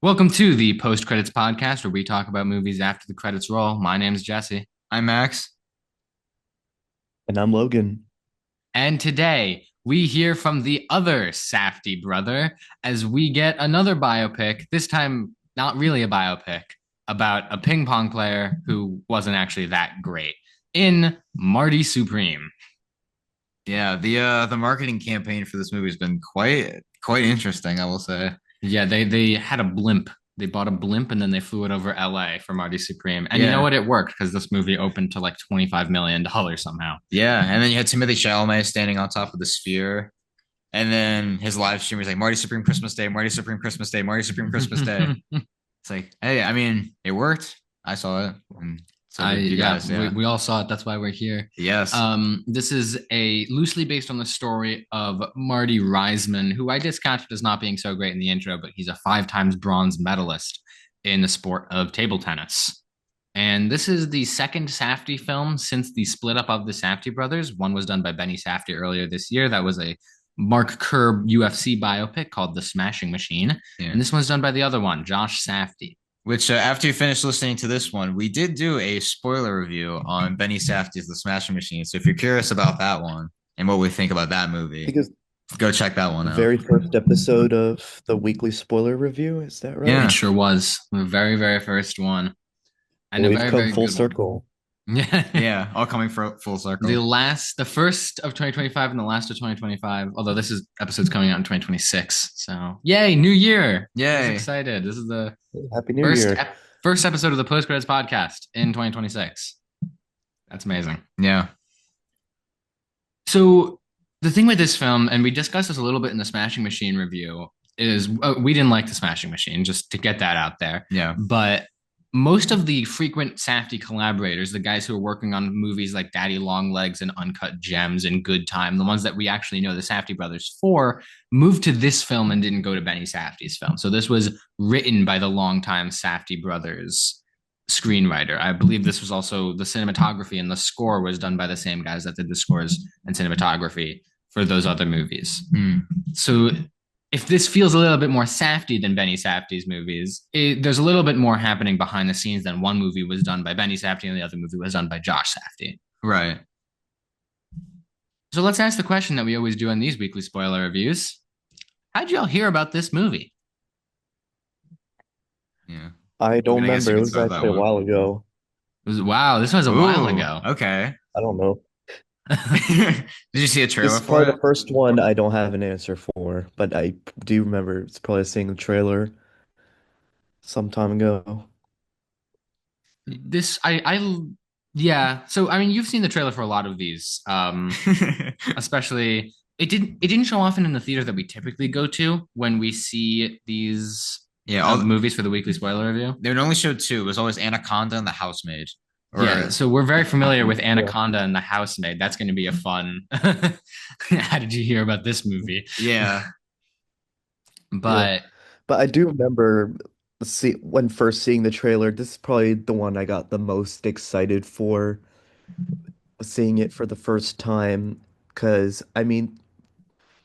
Welcome to the Post Credits Podcast, where we talk about movies after the credits roll. My name's Jesse. I'm Max. And I'm Logan. And today we hear from the other Safdie brother as we get another biopic, this time not really a biopic, about a ping pong player who wasn't actually that great in Marty Supreme. Yeah, the marketing campaign for this movie has been quite interesting, I will say. Yeah, they had a blimp. They bought a blimp and then they flew it over LA for Marty Supreme. And you know Yeah, what? It worked because this movie opened to like $25 million somehow. yeah, and then you had Timothy Chalamet standing on top of the sphere, and then his live stream was like Marty Supreme Christmas Day, Marty Supreme Christmas Day, Marty Supreme Christmas Day. It's like, hey, I mean, it worked. I saw it, and so I did you yeah, guys. we, Yeah. we all saw it. That's why we're here. Yes. This is a loosely based on the story of Marty Reisman, who I discounted as not being so great in the intro, but he's a 5 times bronze medalist in the sport of table tennis. And this is the second Safdie film since the split up of the Safdie brothers. One was done by Benny Safdie earlier this year. That was a Mark Kerr UFC biopic called The Smashing Machine. Yeah. And this one's done by the other one, Josh Safdie. Which, after you finish listening to this one, we did do a spoiler review on Benny Safdie's The Smashing Machine. So if you're curious about that one and what we think about that movie, Because go check that one the out. very first episode of the weekly spoiler review, is that right? It Yeah. sure was the very, very first one. And Well, a we've very, come very full good one. circle. Yeah. Yeah, all coming for full circle. The first of 2025 and the last of 2025, although this is episode's coming out in 2026. So, yay, new year. I was Yay. excited. This is the Happy New first Year. ep- first episode of the Post Credits podcast in 2026. That's amazing. Yeah. So, the thing with this film, and we discussed this a little bit in the Smashing Machine review, is we didn't like the Smashing Machine, just to get that out there. Yeah. But most of the frequent Safdie collaborators, the guys who are working on movies like Daddy Longlegs and Uncut Gems and Good Time, the ones that we actually know the Safdie brothers for, moved to this film and didn't go to Benny Safdie's film. So this was written by the longtime Safdie brothers screenwriter. I believe this was also the cinematography and the score was done by the same guys that did the scores and cinematography for those other movies. Mm. So if this feels a little bit more Safdie than Benny Safdie's movies, there's a little bit more happening behind the scenes than one movie was done by Benny Safdie and the other movie was done by Josh Safdie. Right. So let's ask the question that we always do on these weekly spoiler reviews. How'd y'all hear about this movie? Yeah. I don't I guess you remember. It can was start that actually a one. while ago. Wow, this was a while Ooh, ago. okay. I don't know. Did you see a This trailer is for probably it? the first one I don't have an answer for, but I do remember it's probably seeing the trailer some time ago. This I yeah. So I mean, you've seen the trailer for a lot of these, especially it didn't show often in the theater that we typically go to when we see these Yeah, all movies for the weekly spoiler review. they would only show two. It was always Anaconda and The Housemaid. Or Yeah, so we're very familiar with Yeah. Anaconda and The Housemaid. That's going to be a fun. How did you hear about this movie? yeah. Yeah. But But I do remember when first seeing the trailer, this is probably the one I got the most excited for seeing it for the first time. Because, I mean,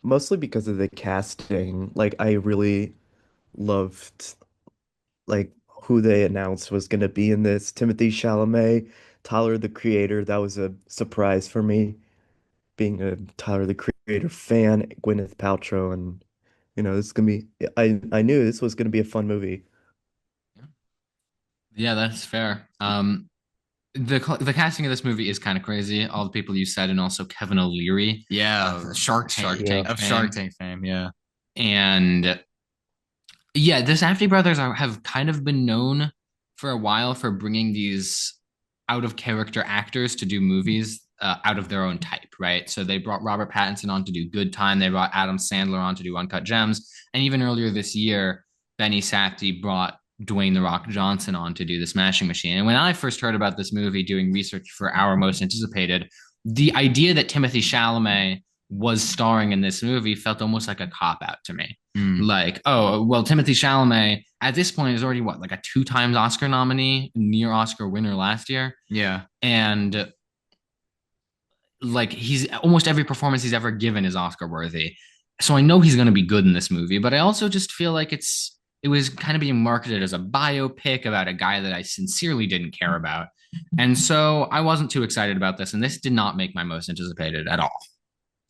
mostly because of the casting. Like, I really loved, like, who they announced was going to be in this. Timothy Chalamet, Tyler, the Creator. That was a surprise for me, being a Tyler, the Creator fan, Gwyneth Paltrow, and, this is going to be, I knew this was going to be a fun movie. yeah, that's fair. The casting of this movie is kind of crazy. All the people you said, and also Kevin O'Leary Yeah. of Shark Yeah. Tank Tank of fame. Shark Tank fame. Yeah. And yeah, the Safdie brothers have kind of been known for a while for bringing these out of character actors to do movies out of their own type, right? So they brought Robert Pattinson on to do Good Time. They brought Adam Sandler on to do Uncut Gems. And even earlier this year, Benny Safdie brought Dwayne The Rock Johnson on to do The Smashing Machine. And when I first heard about this movie doing research for our most anticipated, the idea that Timothy Chalamet was starring in this movie felt almost like a cop out to me. Mm. Like, oh, well, Timothy Chalamet at this point is already what, like a 2 times Oscar nominee, near Oscar winner last year. Yeah. And like he's almost every performance he's ever given is Oscar worthy. So I know he's going to be good in this movie, but I also just feel like it was kind of being marketed as a biopic about a guy that I sincerely didn't care about. And so I wasn't too excited about this, and this did not make my most anticipated at all.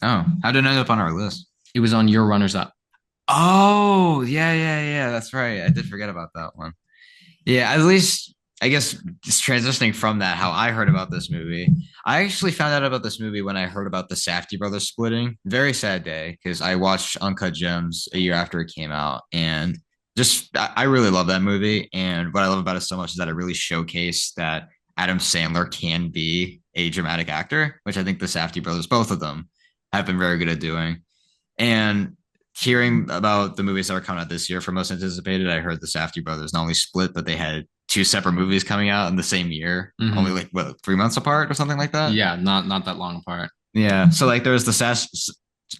Oh, how did it end up on our list? It was on your runners up. Oh, yeah. That's right. I did forget about that one. Yeah, at least I guess just transitioning from that, how I heard about this movie. I actually found out about this movie when I heard about the Safdie brothers splitting. Very sad day because I watched Uncut Gems a year after it came out, and just I really love that movie. And what I love about it so much is that it really showcased that Adam Sandler can be a dramatic actor, which I think the Safdie brothers, both of them, have been very good at doing. And hearing about the movies that are coming out this year for most anticipated, I heard the Safdie brothers not only split, but they had two separate movies coming out in the same year, only Mm-hmm. like what 3 months apart or something like that. Yeah, not that long apart. Yeah. So like there was the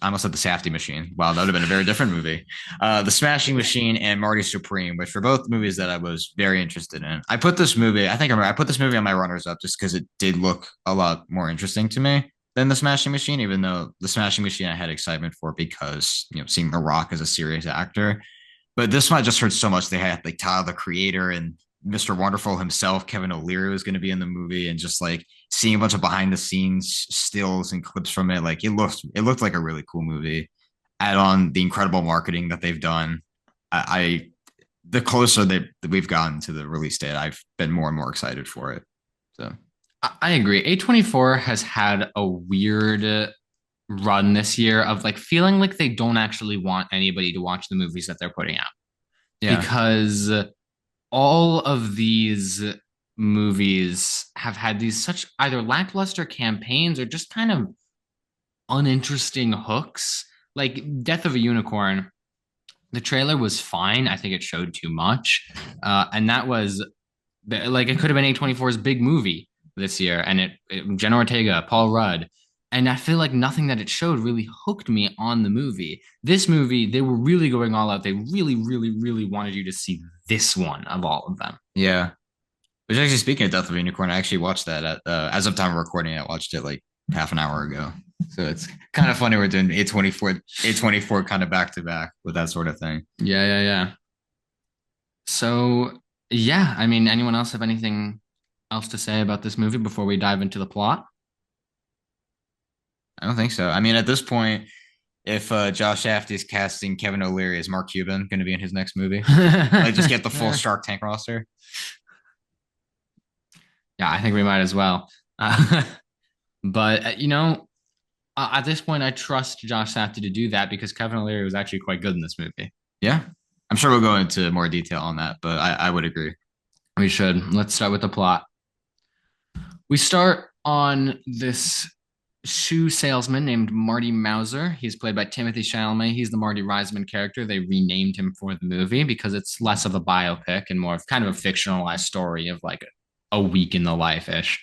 I almost said the Safdie Machine. Wow, that would have been a very different movie. The Smashing Machine and Marty Supreme, which were both movies that I was very interested in. I think I put this movie on my runners up just because it did look a lot more interesting to me than the Smashing Machine, even though the Smashing Machine I had excitement for because seeing The Rock as a serious actor. But this one I just heard so much. They had like Tyler the Creator and Mr. Wonderful himself, Kevin O'Leary was going to be in the movie, and just like seeing a bunch of behind the scenes stills and clips from it, like it looked like a really cool movie. Add on the incredible marketing that they've done. I the closer that we've gotten to the release date, I've been more and more excited for it. So I agree. A24 has had a weird run this year of like feeling like they don't actually want anybody to watch the movies that they're putting out yeah, because all of these movies have had these such either lackluster campaigns or just kind of uninteresting hooks. Like Death of a Unicorn, the trailer was fine. I think it showed too much. And that was like it could have been A24's big movie this year. And Jenna Ortega, Paul Rudd. And I feel like nothing that it showed really hooked me on the movie. This movie, they were really going all out. They really, really, really wanted you to see this one of all of them. yeah. Which actually, speaking of Death of a Unicorn, I actually watched that as of time of recording. I watched it like half an hour ago. So it's kind of funny we're doing A24 kind of back to back with that sort of thing. Yeah. So, yeah, I mean, anyone else have anything else to say about this movie before we dive into the plot? I don't think so. I mean, at this point, if Josh Safdie is casting Kevin O'Leary as Mark Cuban going to be in his next movie, like just get the full Shark Tank roster. Yeah, I think we might as well. But at this point, I trust Josh Safdie to do that because Kevin O'Leary was actually quite good in this movie. Yeah, I'm sure we'll go into more detail on that, but I would agree. We should. Let's start with the plot. We start on this shoe salesman named Marty Mauser. He's played by Timothy Chalamet. He's the Marty Reisman character. They renamed him for the movie because it's less of a biopic and more of kind of a fictionalized story of like a week in the life ish.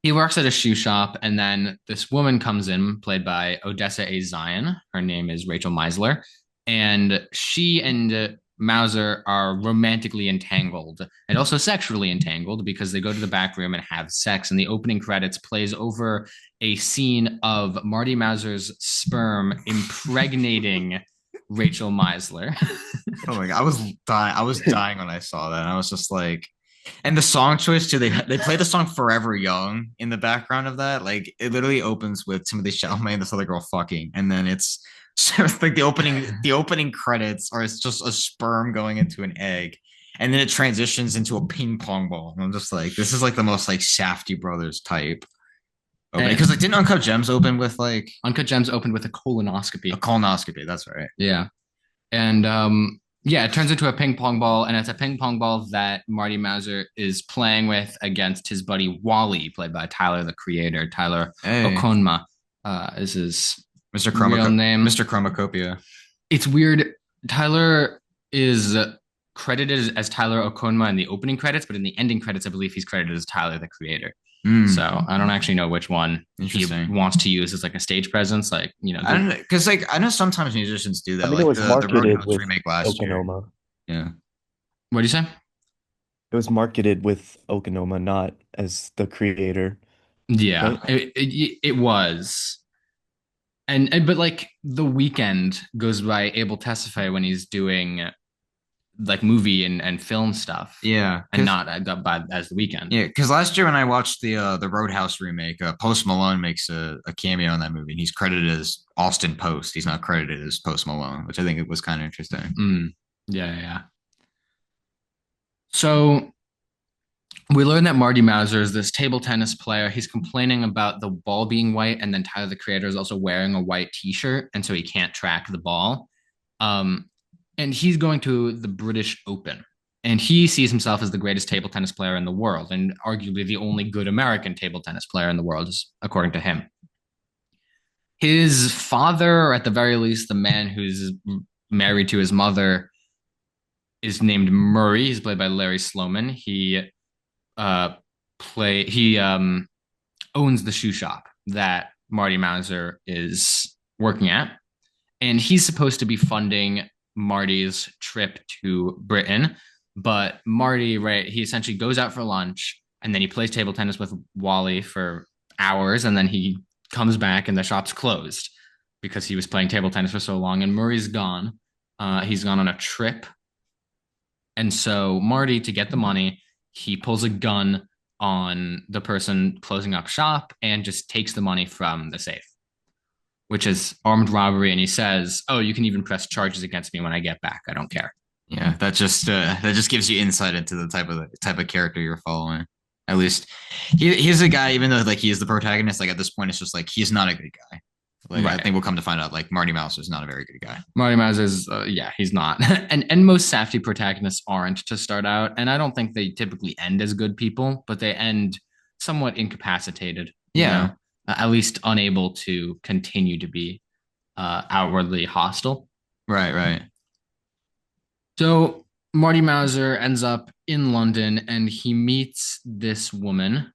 He works at a shoe shop, and then this woman comes in, played by Odessa A. Zion. Her name is Rachel Meisler, and she and Mauser are romantically entangled and also sexually entangled because they go to the back room and have sex. And the opening credits plays over a scene of Marty Mauser's sperm impregnating Rachel Meisler. Oh my god, I was dying. I was dying when I saw that. And I was just like, and the song choice too. They play the song "Forever Young" in the background of that. Like it literally opens with Timothy Chalamet and this other girl fucking, and then it's so it's like the opening credits are it's just a sperm going into an egg, and then it transitions into a ping pong ball. And I'm just like, this is like the most like Safdie brothers type opening because like didn't Uncut Gems open with like Uncut Gems opened with a colonoscopy. a colonoscopy? That's right. Yeah. And yeah, it turns into a ping pong ball, and it's a ping pong ball that Marty Mauser is playing with against his buddy Wally, played by Tyler the Creator. Tyler Hey, Okonma is his Mr. real name. Mr. Chromacopia. It's weird. Tyler is credited as Tyler Okonma in the opening credits, but in the ending credits, I believe he's credited as Tyler the Creator. Mm, So I don't actually know which one he interesting. wants to use as like a stage presence. Like, I don't know because like I know sometimes musicians do I that, mean, it like was the marketed Roadhouse with remake last year. Okanoma. Yeah. what do you say? It was marketed with Okanoma, not as the creator, Yeah, right? it was. and but like the weekend goes by able testify when he's doing like movie and film stuff, Yeah, and because not by as the weekend. yeah, because last year when I watched the Roadhouse remake, Post Malone makes a cameo in that movie. And he's credited as Austin Post. He's not credited as Post Malone, which I think it was kind of interesting. Mm. Yeah, yeah, yeah. So we learn that Marty Mauser is this table tennis player. He's complaining about the ball being white, and then Tyler the Creator is also wearing a white T-shirt, and so he can't track the ball. Um, and he's going to the British Open, and he sees himself as the greatest table tennis player in the world, and arguably the only good American table tennis player in the world, according to him. His father, or at the very least, the man who's married to his mother, is named Murray. He's played by Larry Sloman. Uh, he owns the shoe shop that Marty Mauser is working at, and he's supposed to be funding Marty's trip to Britain. But Marty, right, he essentially goes out for lunch and then he plays table tennis with Wally for hours, and then he comes back and the shop's closed because he was playing table tennis for so long. And Murray's gone. He's gone on a trip, and so Marty, to get the money, he pulls a gun on the person closing up shop and just takes the money from the safe, which is armed robbery. And he says, "Oh, you can even press charges against me when I get back. I don't care." Yeah, that just gives you insight into the type of character you're following. At least he's a guy, even though like he is the protagonist. Like at this point, it's just like he's not a good guy. Like I Right. think we'll come to find out, like Marty Mouse is not a very good guy. Marty Maz is, yeah, he's not. And most Safdie protagonists aren't to start out. And I don't think they typically end as good people, but they end somewhat incapacitated, Yeah, at least unable to continue to be outwardly hostile. right, right. So Marty Mauser ends up in London and he meets this woman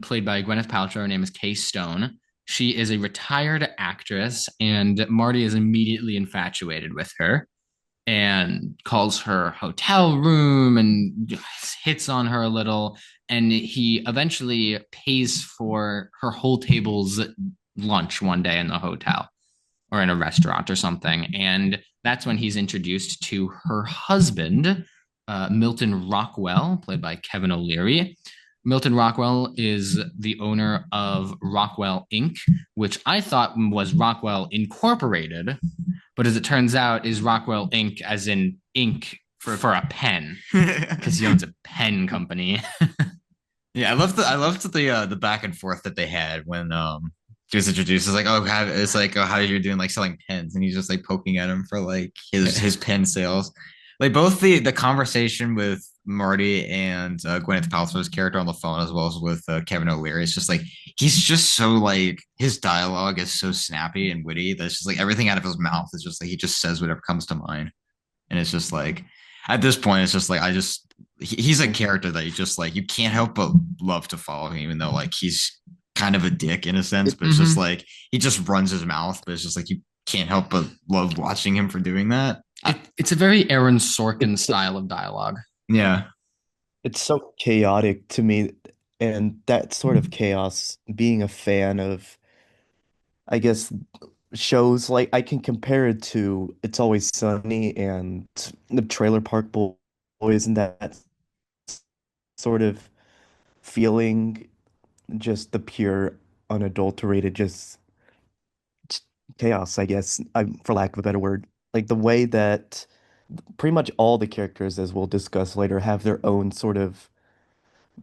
played by Gwyneth Paltrow. Her name is Kay Stone. She is a retired actress, and Marty is immediately infatuated with her and calls her hotel room and hits on her a little. And he eventually pays for her whole table's lunch one day in the hotel or in a restaurant or something. And that's when he's introduced to her husband, Milton Rockwell, played by Kevin O'Leary. Milton Rockwell is the owner of Rockwell Inc., which I thought was Rockwell Incorporated, but as it turns out, is Rockwell Inc., as in ink for a pen, because he owns a pen company. Yeah, I loved the back and forth that they had when he was introduced. It's like, it's like, oh, how you're doing like selling pens, and he's just like poking at him for like his pen sales. Like both the conversation with Marty and Gwyneth Paltrow's character on the phone, as well as with Kevin O'Leary, it's just like he's just so like his dialogue is so snappy and witty that it's just like everything out of his mouth is just like he just says whatever comes to mind, and it's just like at this point, it's just like he's a character that you just like you can't help but love to follow him, even though like he's kind of a dick in a sense, but it's just like he just runs his mouth, but it's just like you can't help but love watching him for doing that. It's a very Aaron Sorkin It's style of dialogue. Yeah. it's so chaotic to me, and that sort of chaos, being a fan of, I guess, shows, I can compare it to It's Always Sunny and the Trailer Park Boys, and that sort of feeling, just the pure, unadulterated, just chaos, I guess, for lack of a better word. Like the way that pretty much all the characters, as we'll discuss later, have their own sort of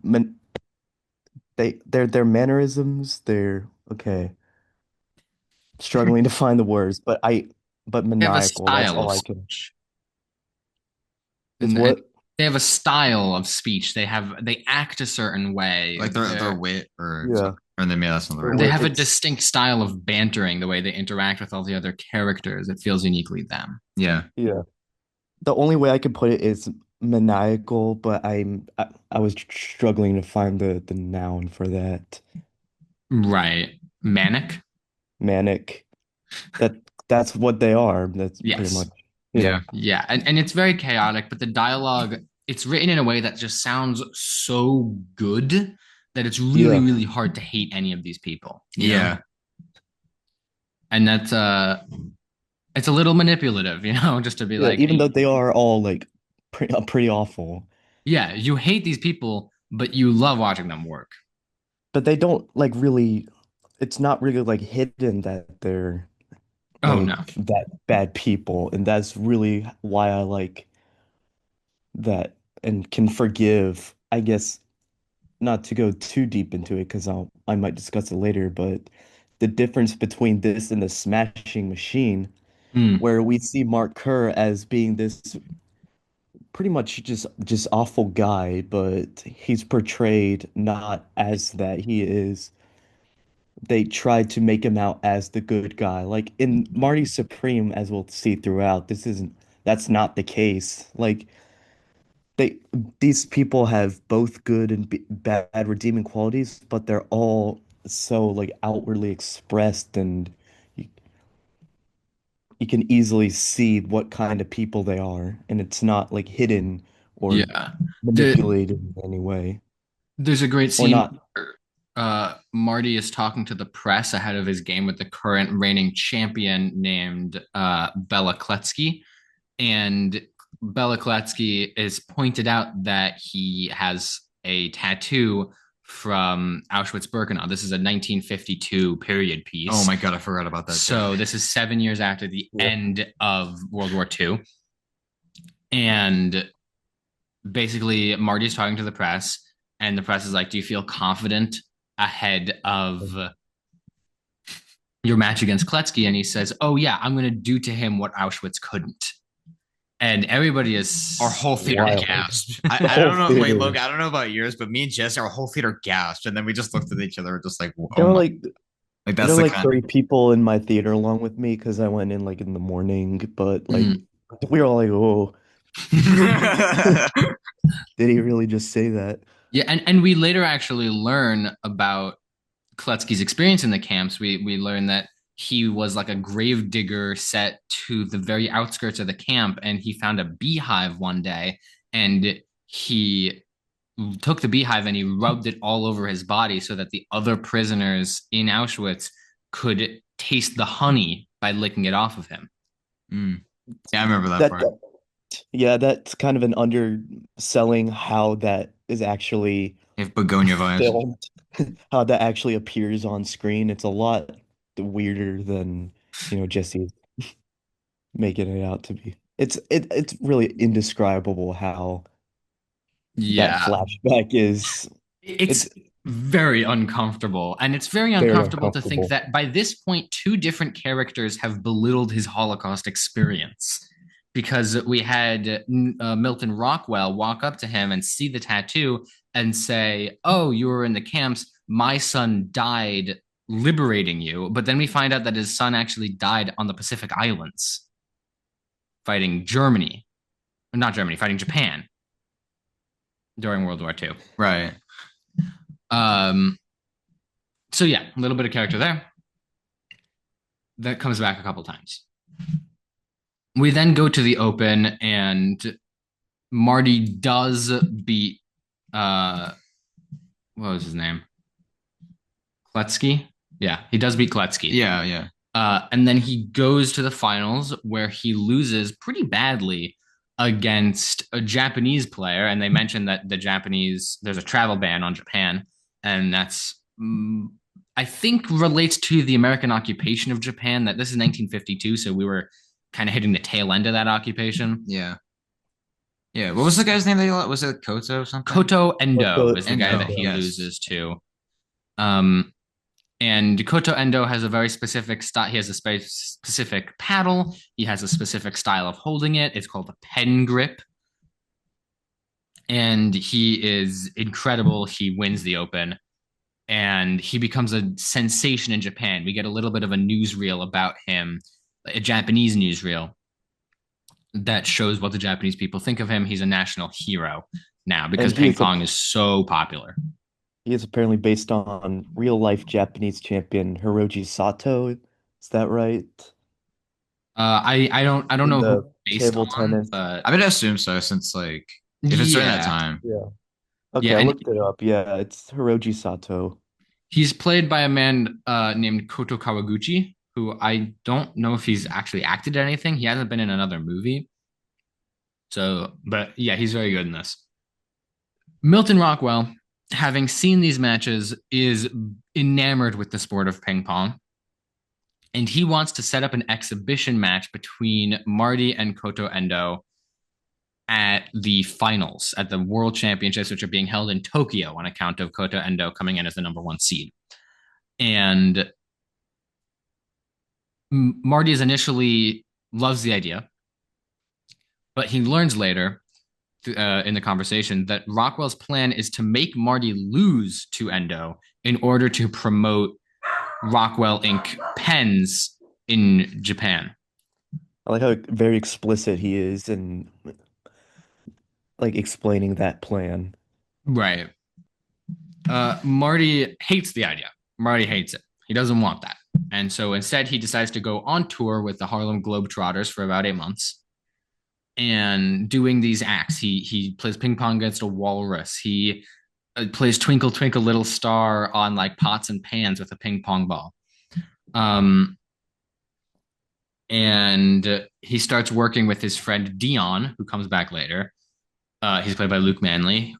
man their mannerisms, their okay, struggling to find the words, but They have a maniacal, that's style all of I can. speech. It's And what? they have a style of speech. They act a certain way. Like their wit or Yeah, maybe that's not the their right They word. wit. have a It's distinct style of bantering, the way they interact with all the other characters. It feels uniquely them. Yeah. yeah. The only way I can put it is maniacal, but I was struggling to find the noun for that. Right. Manic? Manic. That that's what they are. That's pretty Yes. much. Yeah. Yeah. Yeah. And it's very chaotic, but the dialogue, it's written in a way that just sounds so good that it's really, Yeah. really hard to hate any of these people. Yeah. And that's it's a little manipulative, just to be Yeah, like, even hey, though they are all like pretty awful, yeah, you hate these people, but you love watching them work. but they don't like really. It's not really like hidden that they're Oh no. that bad people, and that's really why I like that and can forgive. I guess not to go too deep into it because I might discuss it later, but the difference between this and the Smashing Machine, Mm, where we see Mark Kerr as being this pretty much just awful guy, but he's portrayed not as that. He is they tried to make him out as the good guy. Like in Marty Supreme, as we'll see throughout, that's not the case. Like they these people have both good and bad redeeming qualities, but they're all so like outwardly expressed, and you, you can easily see what kind of people they are, and it's not like hidden or yeah. The, manipulated in any way, there's a great or scene not. where Marty is talking to the press ahead of his game with the current reigning champion named Bela Kletsky. And Bela Kletsky is pointed out that he has a tattoo from Auschwitz-Birkenau. This is a 1952 period Oh piece. my God, I forgot about that too. So this is 7 years after the Yeah. end of World War II. And basically, Marty's talking to the press, and the press is like, "Do you feel confident ahead of your match against Kletsky?" And he says, "Oh, yeah, I'm going to do to him what Auschwitz couldn't." And everybody Our is whole theater Wild. gasped. The I whole don't know. Wait, theater. look, I don't know about yours, but me and Jesse, our whole theater gasped, and then we just looked at each other, just like, oh There were my, like like there that's were the like kind. three people in my theater along with me because I went in like in the morning, but like mm, we were all like, "Oh, did he really just say that?" yeah, and we later actually learn about Kletsky's experience in the camps. We learn that he was like a grave digger set to the very outskirts of the camp, and he found a beehive one day, and he took the beehive and he rubbed it all over his body so that the other prisoners in Auschwitz could taste the honey by licking it off of him. Mm. Yeah, I remember that That part. yeah, that's kind of an underselling how that is actually If begonia vibes. filmed, how that actually appears on screen. It's a lot weirder than, Jesse making it out to be. It's really indescribable how that Yeah, flashback is. it's It's very uncomfortable. And it's very very uncomfortable to think uncomfortable. that by this point, two different characters have belittled his Holocaust experience. Because we had Milton Rockwell walk up to him and see the tattoo and say, "Oh, you were in the camps. My son died liberating you." But then we find out that his son actually died on the Pacific Islands fighting Germany, not Germany, fighting Japan during World War II. Right. Um, so yeah, a little bit of character there. That comes back a couple times. We then go to the open, and Marty does beat what was his name? Kletsky. Yeah, he does beat Kletsky. Yeah, yeah. And then he goes to the finals where he loses pretty badly against a Japanese player. And they mentioned that there's a travel ban on Japan. And that's, I think, relates to the American occupation of Japan. That this is 1952. So we were kind of hitting the tail end of that occupation. Yeah. Yeah. What was the guy's name that you was it Koto or something? Koto Endo But is the guy that Endo, he yes. loses to. Um, And Koto Endo has a very specific style. He has a specific paddle. He has a specific style of holding it. It's called a pen grip. And he is incredible. He wins the Open and he becomes a sensation in Japan. We get a little bit of a newsreel about him, a Japanese newsreel that shows what the Japanese people think of him. He's a national hero now because and ping pong is so popular. he is apparently based on real life Japanese champion Hiroji Sato. Is that right? I don't In know who the it's based table on, tennis. but I would assume so, since like if it's during that yeah. time. Yeah. Okay, Yeah, I and looked it up. Yeah, it's Hiroji Sato. he's played by a man named Koto Kawaguchi. who I don't know if he's actually acted in anything. He hasn't been in another movie. So, but yeah, he's very good in this. Milton Rockwell, having seen these matches, is enamored with the sport of ping pong. And he wants to set up an exhibition match between Marty and Koto Endo at the finals at the World Championships, which are being held in Tokyo on account of Koto Endo coming in as the number one seed. And Marty is initially loves the idea, but he learns later in the conversation that Rockwell's plan is to make Marty lose to Endo in order to promote Rockwell Inc. pens in Japan. I like how very explicit he is in like explaining that plan. Right. Marty hates the idea. Marty hates it. He doesn't want that. And so instead, he decides to go on tour with the Harlem Globetrotters for about 8 months and doing these acts. He plays ping pong against a walrus. He plays Twinkle Twinkle Little Star on like pots and pans with a ping pong ball. Um, and he starts working with his friend Dion, who comes back later. He's played by Luke Manley.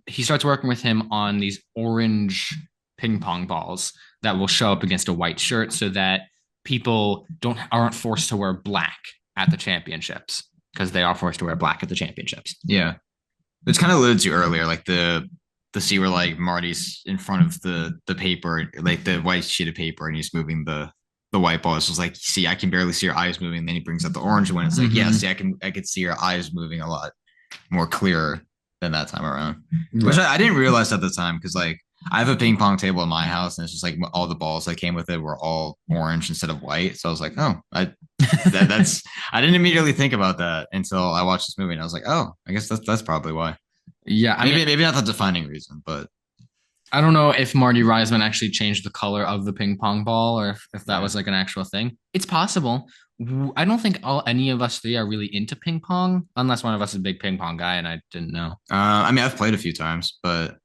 He starts working with him on these orange ping pong balls that will show up against a white shirt so that people aren't forced to wear black at the championships because they are forced to wear black at the championships. Yeah. It's kind of alluded to earlier, like the scene where like Marty's in front of the paper, like the white sheet of paper, and he's moving the white ball. It's just like, see, I can barely see your eyes moving. And then he brings up the orange one. It's like, yeah, see, I could see your eyes moving a lot more clearer than that time around. Right. Which I didn't realize at the time because like I have a ping pong table in my house and it's just like all the balls that came with it were all orange instead of white. So I was like, oh, that's I didn't immediately think about that until I watched this movie and I was like, oh, I guess that's probably why. Yeah, maybe not the defining reason, but I don't know if Marty Reisman actually changed the color of the ping pong ball or if that was like an actual thing. It's possible. I don't think any of us three are really into ping pong, unless one of us is a big ping pong guy, and I didn't know. I mean, I've played a few times, but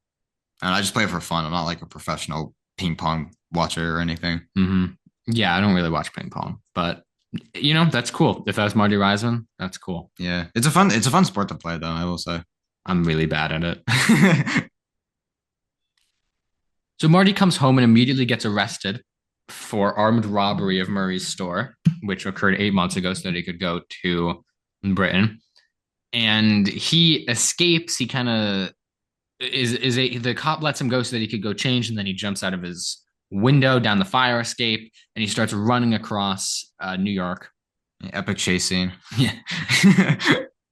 I just play it for fun. I'm not like a professional ping pong watcher or anything. Mm-hmm. Yeah, I don't really watch ping pong, but that's cool. If that's Marty Reisman, that's cool. Yeah, it's a fun sport to play, though. I will say I'm really bad at it. So Marty comes home and immediately gets arrested for armed robbery of Murray's store, which occurred 8 months ago, so that he could go to Britain. And he escapes. He kind of the cop lets him go so that he could go change, and then he jumps out of his window down the fire escape, and he starts running across New York. Epic chase scene. Yeah.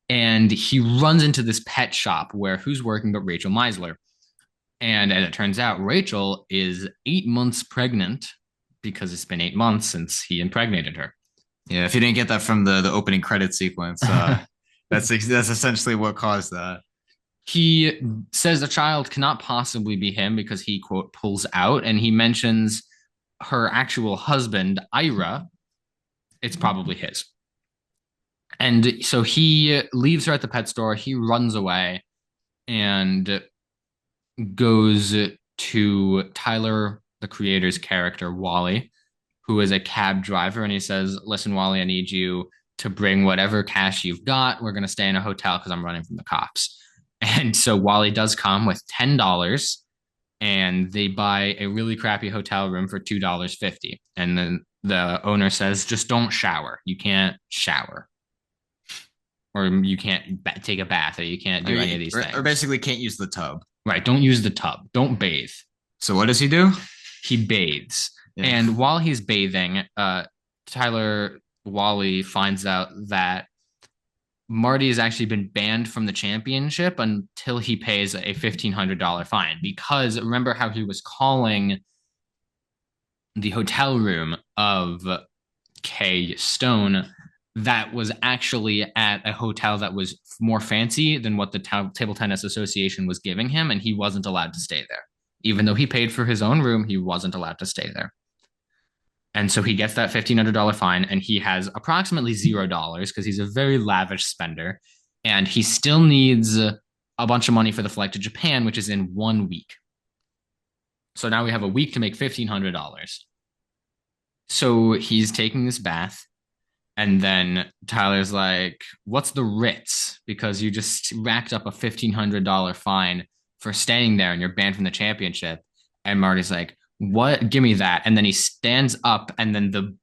And he runs into this pet shop where who's working but Rachel Meisler. And as it turns out, Rachel is 8 months pregnant because it's been 8 months since he impregnated her. Yeah, if you didn't get that from the opening credit sequence, that's essentially what caused that. He says the child cannot possibly be him because he, quote, pulls out, and he mentions her actual husband, Ira. It's probably his. And so he leaves her at the pet store. He runs away and goes to Tyler, the creator's character, Wally, who is a cab driver. And he says, listen, Wally, I need you to bring whatever cash you've got. We're going to stay in a hotel because I'm running from the cops. And so Wally does come with $10 and they buy a really crappy hotel room for $2.50. And then the owner says, just don't shower. You can't shower. Or you can't take a bath, or you can't do any of these things. Or basically can't use the tub. Right. Don't use the tub. Don't bathe. So what does he do? He bathes. Yeah. And while he's bathing, Tyler Wally finds out that Marty has actually been banned from the championship until he pays a $1,500 fine. Because remember how he was calling the hotel room of Kay Stone, that was actually at a hotel that was more fancy than what the Table Tennis Association was giving him, and he wasn't allowed to stay there. Even though he paid for his own room, he wasn't allowed to stay there. And so he gets that $1,500 fine, and he has approximately $0 because he's a very lavish spender, and he still needs a bunch of money for the flight to Japan, which is in 1 week. So now we have a week to make $1,500. So he's taking this bath, and then Tyler's like, "What's the Ritz? Because you just racked up a $1,500 fine for staying there, and you're banned from the championship." And Marty's like, "What? Give me that!" And then he stands up, and then the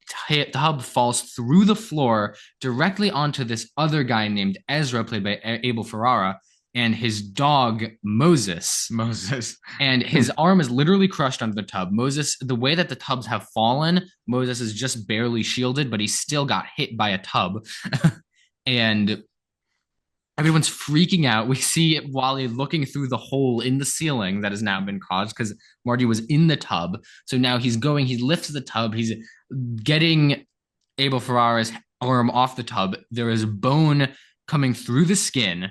tub falls through the floor directly onto this other guy named Ezra, played by Abel Ferrara, and his dog Moses. Moses. And his arm is literally crushed under the tub. Moses, the way that the tubs have fallen, Moses is just barely shielded, but he still got hit by a tub. And everyone's freaking out. We see Wally looking through the hole in the ceiling that has now been caused because Marty was in the tub. So now he lifts the tub, he's getting Abel Ferrara's arm off the tub. There is bone coming through the skin.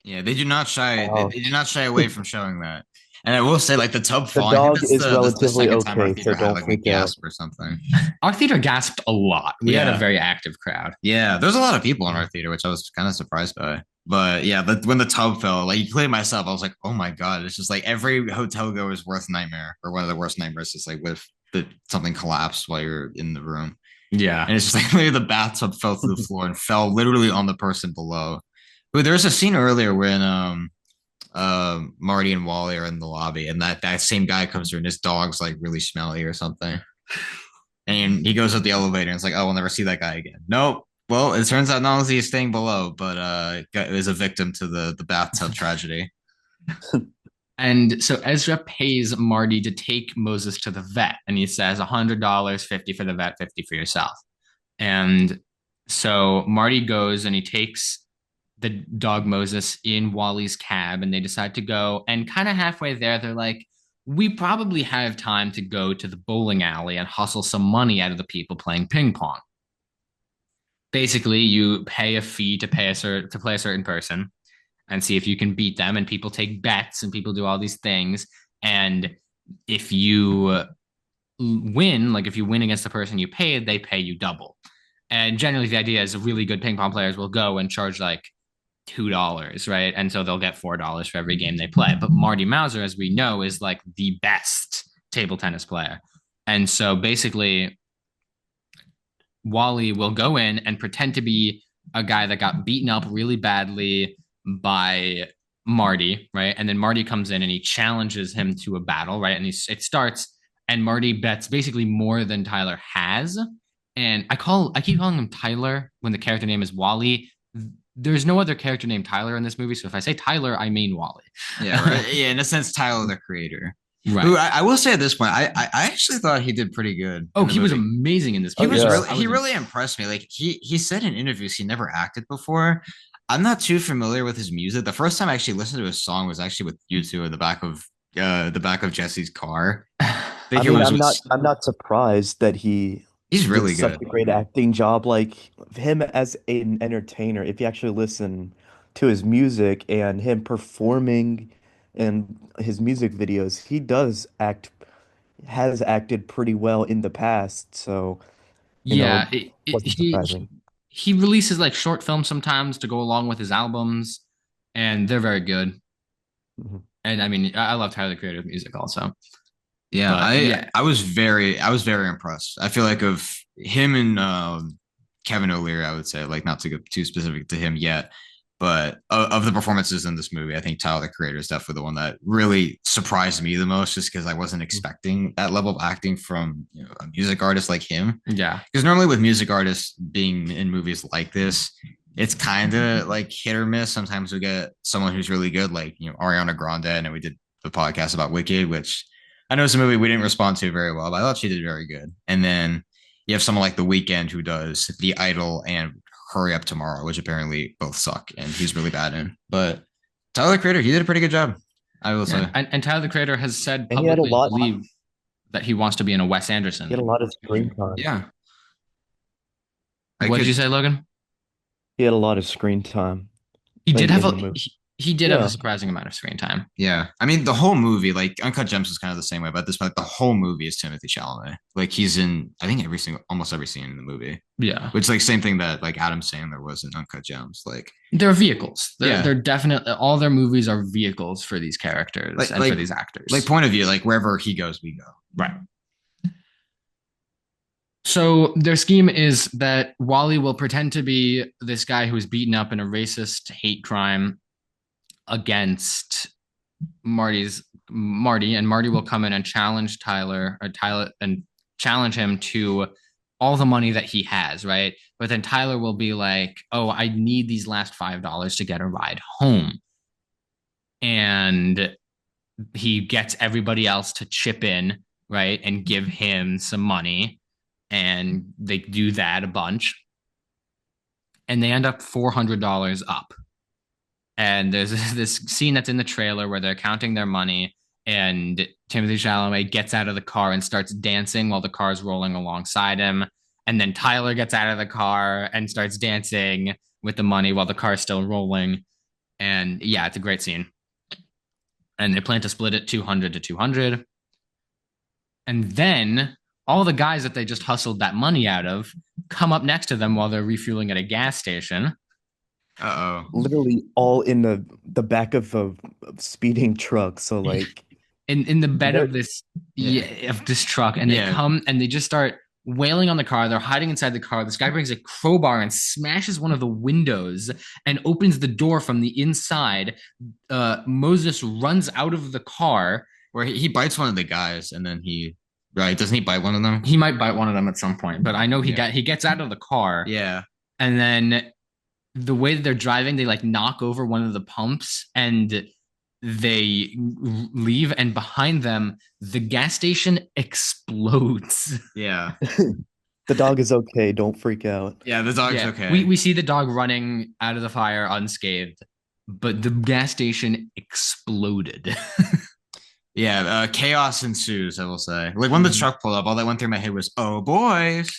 Yeah, they do not shy. Oh. They do not shy away from showing that. And I will say, like the tub The falling, I think dog that's is the relatively second time our okay, theater so had don't like a freak out. gasp or something. Our theater gasped a lot. We had a Yeah. very active crowd. Yeah, there's a lot of people in our theater, which I was kind of surprised by. But yeah, when the tub fell, like including myself, I was like, oh my God, it's just like every hotel goer's worst nightmare, or one of the worst nightmares is like with something collapsed while you're in the room. Yeah. And it's just like literally the bathtub fell through the floor and fell literally on the person below. But there's a scene earlier when Marty and Wally are in the lobby, and that same guy comes through, and his dog's like really smelly or something. And he goes up the elevator, and it's like, oh, we'll never see that guy again. Nope. Well, it turns out not only is he staying below, but is a victim to the bathtub tragedy. And so Ezra pays Marty to take Moses to the vet, and he says $100, 50 for the vet, 50 for yourself. And so Marty goes and he takes the dog Moses in Wally's cab, and they decide to go. And kind of halfway there, they're like, we probably have time to go to the bowling alley and hustle some money out of the people playing ping pong. Basically, you pay a fee to to play a certain person and see if you can beat them. And people take bets and people do all these things. And if you win, like if you win against the person you paid, they pay you double. And generally, the idea is really good ping pong players will go and charge like $2, right? And so they'll get $4 for every game they play. But Marty Mauser, as we know, is like the best table tennis player. And so basically, Wally will go in and pretend to be a guy that got beaten up really badly by Marty, right? And then Marty comes in and he challenges him to a battle, right? And it starts, and Marty bets basically more than Tyler has. And I keep calling him Tyler when the character name is Wally. There's no other character named Tyler in this movie, so if I say Tyler, I mean Wally. Yeah, right. Yeah, in a sense, Tyler the creator. Right. Who I will say at this point, I actually thought he did pretty good. Oh, he was amazing in this movie. He really impressed me. Like he said in interviews he never acted before. I'm not too familiar with his music. The first time I actually listened to his song was actually with U2 in the back of Jesse's car. I mean, I'm not surprised that he's really did good. such a great acting job. Like him as an entertainer, if you actually listen to his music and him performing and his music videos, has acted pretty well in the past. So, Yeah, wasn't surprising. he releases like short films sometimes to go along with his albums, and they're very good. Mhm. And I mean, I love Tyler the Creator of music also. Yeah, But, I was very impressed. I feel like of him and Kevin O'Leary, I would say, like not to get too specific to him yet, but of the performances in this movie, I think Tyler the Creator is definitely the one that really surprised me the most, just because I wasn't expecting that level of acting from a music artist like him. yeah, Because normally with music artists being in movies like this, it's kind of like hit or miss. Sometimes we get someone who's really good, like Ariana Grande, and we did the podcast about Wicked, which I know it's a movie we didn't respond to very well, but I thought she did very good. And then you have someone like The Weeknd who does The Idol and Hurry Up Tomorrow, which apparently both suck, and he's really bad in. But Tyler the Creator, he did a pretty good job, I will say. And Tyler the Creator has said And he had a publicly, lot. believe that he wants to be in a Wes Anderson. He had a lot of screen time. Yeah. What did you say, Logan? He had a lot of screen time. He did in have the a movie. he did have Yeah. a surprising amount of screen time. Yeah. I mean, the whole movie, like Uncut Gems is kind of the same way, but at this point, the whole movie is Timothy Chalamet. Like he's in, I think almost every scene in the movie, Yeah, which like same thing that like Adam Sandler was in Uncut Gems. Like they're vehicles. Yeah. They're definitely all their movies are vehicles for these characters and for these actors. like point of view, like wherever he goes, we go. Right. So their scheme is that Wally will pretend to be this guy who was beaten up in a racist hate crime against Marty, and Marty will come in and challenge Tyler or Tyler and challenge him to all the money that he has, right? But then Tyler will be like, "Oh, I need these last $5 to get a ride home," and he gets everybody else to chip in, right, and give him some money, and they do that a bunch, and they end up $400 up. And there's this scene that's in the trailer where they're counting their money, and Timothy Chalamet gets out of the car and starts dancing while the car's rolling alongside him. And then Tyler gets out of the car and starts dancing with the money while the car's still rolling. And yeah, it's a great scene. And they plan to split it 200 to 200. And then all the guys that they just hustled that money out of come up next to them while they're refueling at a gas station. Uh-oh. Literally all in the back of a speeding truck. So like In the bed they're of this Yeah. of this truck, and they Yeah. come and they just start wailing on the car. They're hiding inside the car. This guy brings a crowbar and smashes one of the windows and opens the door from the inside. Moses runs out of the car. Where he bites one of the guys and then he right, doesn't he bite one of them? He might bite one of them at some point, but I know Yeah. he gets out of the car, Yeah. and then the way that they're driving, they like knock over one of the pumps and they leave, and behind them, the gas station explodes. Yeah. the dog is okay. Don't freak out. Yeah, the dog's Yeah, okay. we see the dog running out of the fire unscathed, but the gas station exploded. Yeah, chaos ensues, I will say. Like when the truck pulled up, all that went through my head was, "Oh boys!"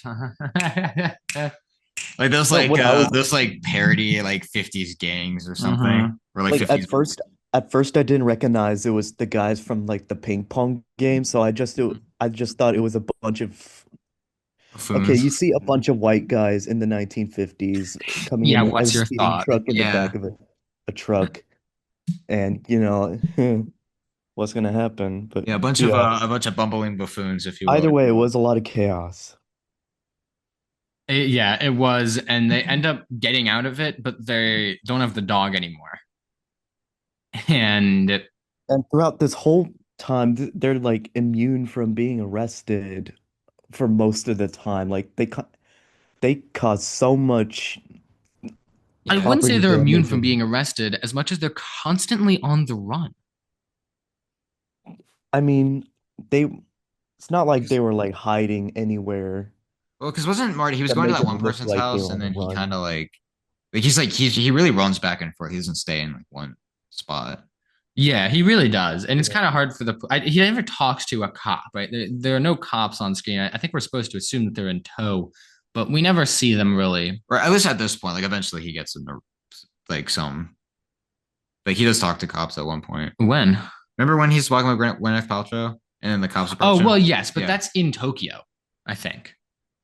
Like No, what I was those like parody like 50s gangs or something, Mhm. or like like 50s. at first I didn't recognize it was the guys from like the ping pong game. So I just thought it was a bunch of okay, Buffoons. you see a bunch of white guys in the 1950s coming Yeah, in what's as a your speeding thought? truck in the Yeah, back of a truck, and you know what's gonna happen. But yeah, yeah, a bunch of bumbling buffoons, if you will. either way, it was a lot of chaos. Yeah, it was, and they end up getting out of it, but they don't have the dog anymore. And And throughout this whole time, they're like immune from being arrested for most of the time. Like they cause so much I Yeah, wouldn't say property they're immune damage from and being arrested as much as they're constantly on the run. I mean, they it's not like they because were like hiding anywhere well, because wasn't Marty? He was that going to made that them one look person's like they house, were and on the then he kind run. of he really runs back and forth. He doesn't stay in like one spot. Yeah, he really does. And it's Yeah. kind of hard for he never talks to a cop, right? There are no cops on screen. I think we're supposed to assume that they're in tow, but we never see them really. Or at least at this point, like eventually he gets into like some like he does talk to cops at one point. When? Remember when he's walking with Gwyneth Paltrow and then the cops Oh, approach well, him? yes, but Yeah. that's in Tokyo, I think.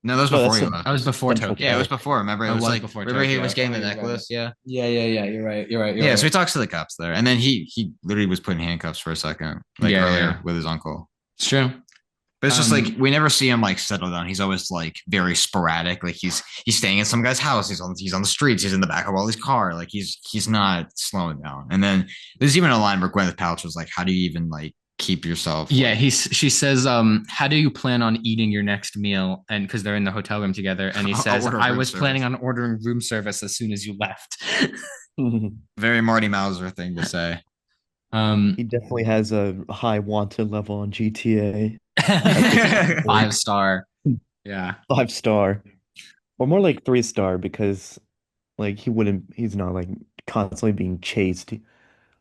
No, that was No, before that's he in That was left. before Central Yeah, it Tokyo. was Park. before. Remember, it It was was like before remember he was Tokyo. getting Oh, the you're right. necklace. Yeah. Yeah. You're right. You're right. You're Yeah, so he right. talks to the cops there, and then he literally was put in handcuffs for a second, like Yeah, earlier yeah. with his uncle. It's true. But it's just like Um, we never see him like settle down. He's always like very sporadic. Like he's staying at some guy's house. He's on the streets. He's in the back of Wally's car. Like he's not slowing down. And then there's even a line where Gwyneth Paltrow's like, "How do you even like keep yourself yeah, like she says, how do you plan on eating your next meal? And because they're in the hotel room together, and he I'll says, order I room was planning service." on ordering room service as soon as you left. Very Marty Mauser thing to say. He um, definitely has a high wanted level on GTA at this point. 5 star. Yeah. 5 star. Or more like 3 star because like he's not like constantly being chased.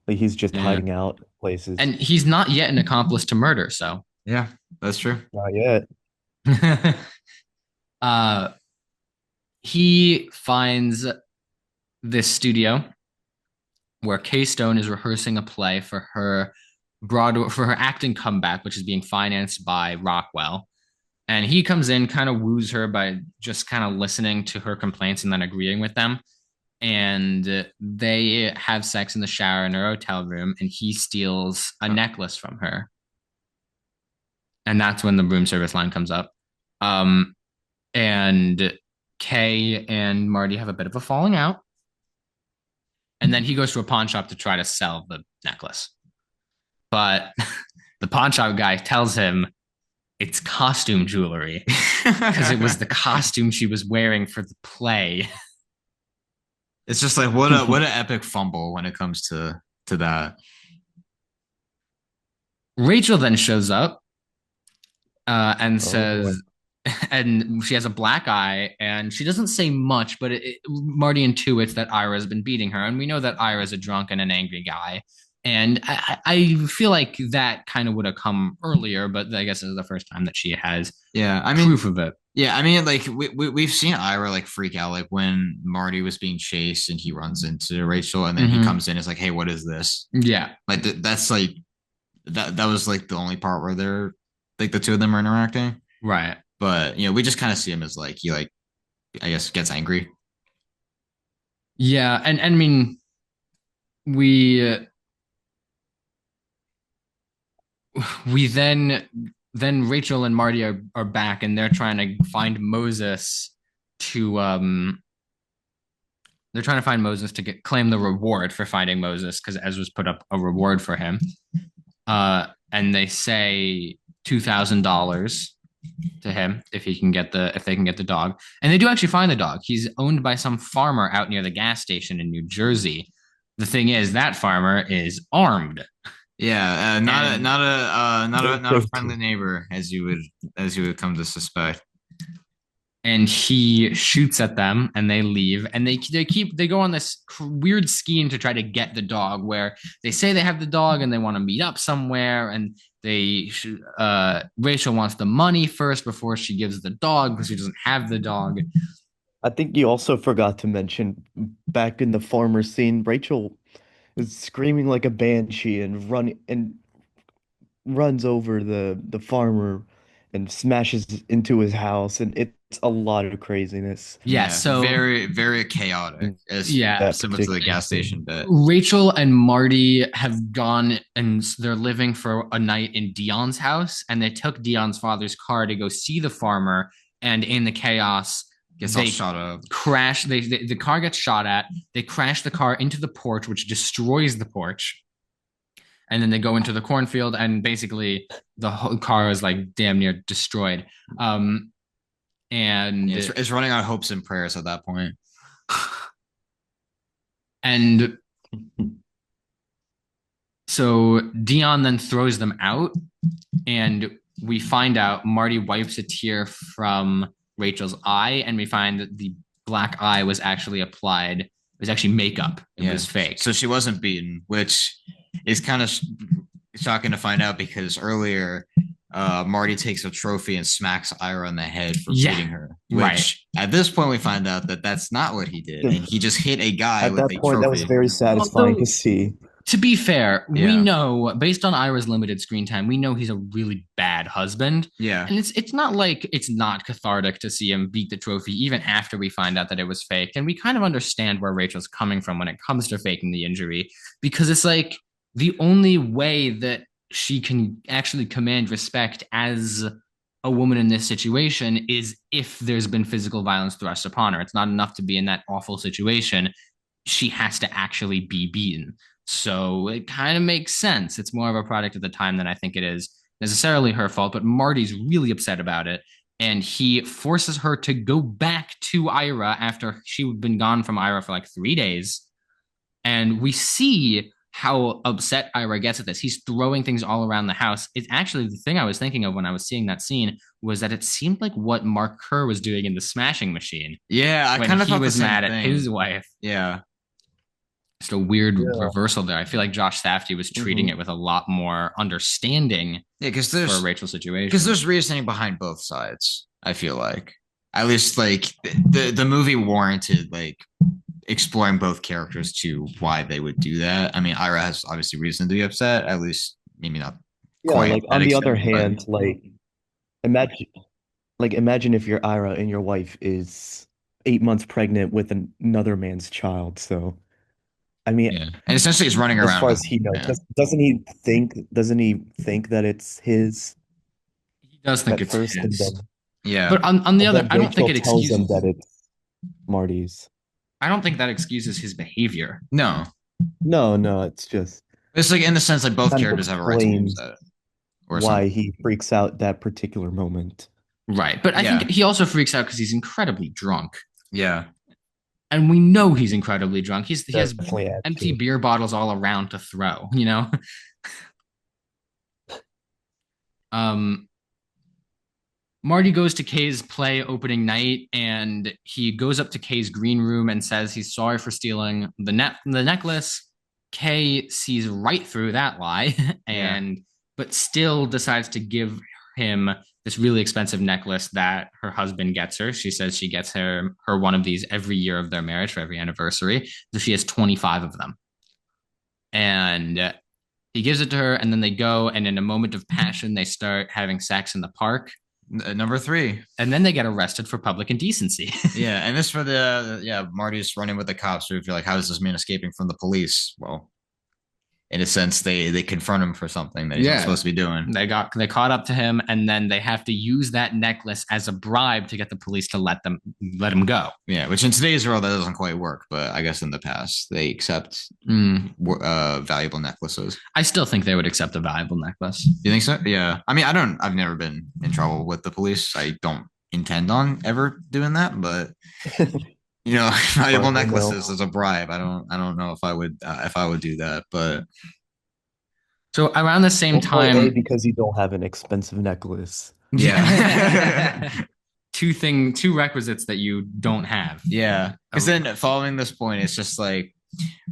Like he's just Yeah. hiding out places. And he's not yet an accomplice to murder, so. Yeah, that's true. Not yet. uh, he finds this studio where Kay Stone is rehearsing a play for her Broadway for her acting comeback, which is being financed by Rockwell. And he comes in, kind of woos her by just kind of listening to her complaints and then agreeing with them. And they have sex in the shower in her hotel room, and he steals a necklace from her. And that's when the room service line comes up. Um, and Kay and Marty have a bit of a falling out. And then he goes to a pawn shop to try to sell the necklace. But the pawn shop guy tells him it's costume jewelry because it was the costume she was wearing for the play. It's just like what an epic fumble when it comes to that. Rachel then shows up and Oh boy. says, and she has a black eye, and she doesn't say much, but Marty intuits that Ira has been beating her, and we know that Ira's a drunk and an angry guy. And I feel like that kind of would have come earlier, but I guess this is the first time that she has Yeah, I mean, proof of it. yeah, I mean, like we've seen Ira like freak out, like when Marty was being chased and he runs into Rachel, and then he Mm-hmm. comes in, and is like, "Hey, what is this?" Yeah, Like that's like that was like the only part where they're like the two of them are interacting. right. But we just kind of see him as like he like I guess gets angry. Yeah, and I mean, we we then Rachel and Marty are back, and they're trying to find Moses to they're trying to find Moses to claim the reward for finding Moses because Ezra's put up a reward for him. And they say $2,000 to him if they can get the dog. And they do actually find the dog. He's owned by some farmer out near the gas station in New Jersey. The thing is, that farmer is armed. Yeah, And not a friendly neighbor as you would come to suspect. he shoots at them and they leave and they go on this weird scheme to try to get the dog where they say they have the dog and they want to meet up somewhere and they Rachel wants the money first before she gives the dog because she doesn't have the dog. I think you also forgot to mention back in the farmer scene, Rachel is screaming like a banshee and runs over the farmer and smashes into his house, and it's a lot of craziness Yeah, Yeah, so very chaotic, in as yeah, that similar to the particular gas scene. station bit. Rachel and Marty have gone and they're living for a night in Dion's house, and they took Dion's father's car to go see the farmer. And in the chaos, Gets all they shot up. crash. The car gets shot at. They crash the car into the porch, which destroys the porch. And then they go into the cornfield, and basically the whole car is like damn near destroyed. Um, Yeah, and it's running on hopes and prayers at that point. and so Dion then throws them out, and we find out Marty wipes a tear from Rachel's eye, and we find that the black eye was actually applied. It was actually makeup. It Yeah, was fake. so she wasn't beaten, which is kind of shocking to find out because earlier Marty takes a trophy and smacks Ira on the head for Yeah, beating her. Which right. at this point we find out that that's not what he did, and he just hit a guy At with that a point, that was trophy. very satisfying to Although see. to be fair, we Yeah, know based on Ira's limited screen time, we know he's a really bad husband. yeah, And it's not like it's not cathartic to see him beat the trophy even after we find out that it was fake. And we kind of understand where Rachel's coming from when it comes to faking the injury because it's like the only way that she can actually command respect as a woman in this situation is if there's been physical violence thrust upon her. It's not enough to be in that awful situation. She has to actually be beaten. So it kind of makes sense. It's more of a product of the time than I think it is necessarily her fault, but Marty's really upset about it. And he forces her to go back to Ira after she'd been gone from Ira for like 3 days. And we see how upset Ira gets at this. He's throwing things all around the house. It's actually the thing I was thinking of when I was seeing that scene was that it seemed like what Mark Kerr was doing in the Smashing Machine yeah. I when kind of he thought the was same mad at thing. his wife. Yeah, Just a weird Yeah. reversal there. I feel like Josh Safdie was treating hmm it with a lot more understanding yeah, for Rachel's situation. there's reasoning behind both sides. I feel like at least like the movie warranted like exploring both characters to why they would do that. I mean, Ira has obviously reason to be upset, at least maybe not Yeah, quite like that on the other extent, but hand, imagine imagine if your Ira and your wife is 8 months pregnant with another man's child. So I mean, yeah. And essentially he's running as around far with as he knows, yeah. doesn't he think that it's his He does think at it's first, and his. then Yeah. But on the And other, then I don't think Rachel it tells him excuses. that it's Marty's. I don't think that excuses his behavior. No. No, no, it's just It's like in the sense like both kind of characters have a right to be explains upset or something. why he freaks out that particular moment. Right. But I think Yeah. he also freaks out because he's incredibly drunk. Yeah. And we know he's incredibly drunk. He has Definitely adds to empty it. beer bottles all around to throw, you know? Um, Marty goes to Kay's play opening night and he goes up to Kay's green room and says he's sorry for stealing the necklace. Kay sees right through that lie Yeah. and but still decides to give him this really expensive necklace that her husband gets her. She says she gets her one of these every year of their marriage for every anniversary. So she has 25 of them. And he gives it to her and then they go and in a moment of passion they start having sex in the park Number three. and then they get arrested for public indecency. Yeah, and this for the yeah, Marty's running with the cops. So if you're like, how is this man escaping from the police? Well, in a sense, they confront him for something that he's not supposed to be doing. They caught up to him and then they have to use that necklace as a bribe to get the police to let him go. Yeah, which in today's world that doesn't quite work, but I guess in the past they accept valuable necklaces. I still think they would accept a valuable necklace. You think so? Yeah. I mean, I've never been in trouble with the police. I don't intend on ever doing that, but valuable necklaces as a bribe. I don't know if I would do that, but So around the same time, because you don't have an expensive necklace. yeah. two requisites that you don't have. Yeah, because then following this point, it's just like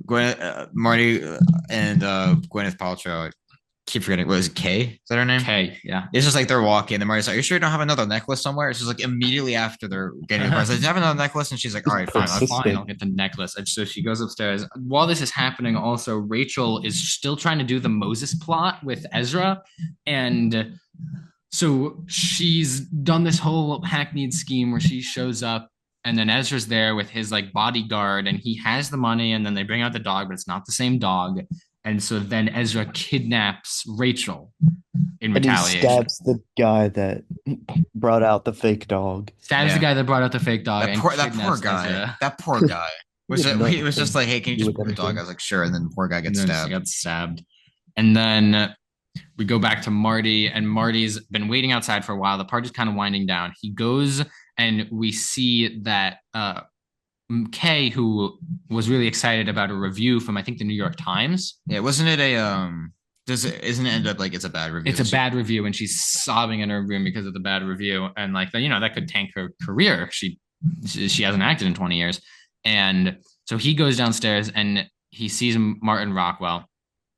Marty and Gwyneth Paltrow. I keep forgetting. What is it? Kay? Is that her name? Kay. Yeah. It's just like they're walking, and Marty's like, "Are you sure you don't have another necklace somewhere?" It's just like immediately after they're getting across, like, "Do you have another necklace?" And she's like, "All right, fine, I'll get the necklace." And so she goes upstairs. While this is happening, also Rachel is still trying to do the Moses plot with Ezra, and so she's done this whole hackneyed scheme where she shows up and then Ezra's there with his like bodyguard and he has the money and then they bring out the dog, but it's not the same dog. And so then Ezra kidnaps Rachel in retaliation. And he stabs the guy that brought out the fake dog. Stabs the guy that brought out the fake dog. That poor guy. Ezra. That poor guy. He was just like, "Hey, can you just put the dog?" I was like, "Sure." And then the poor guy gets stabbed. He got stabbed. And then we go back to Marty, and Marty's been waiting outside for a while. The party's kind of winding down. He goes, and we see that Kay, who was really excited about a review from I think the New York Times. Yeah, wasn't it a isn't it end up like it's a bad review? It's a bad review, and she's sobbing in her room because of the bad review, and like that could tank her career. She hasn't acted in 20 years, and so he goes downstairs and he sees Milton Rockwell,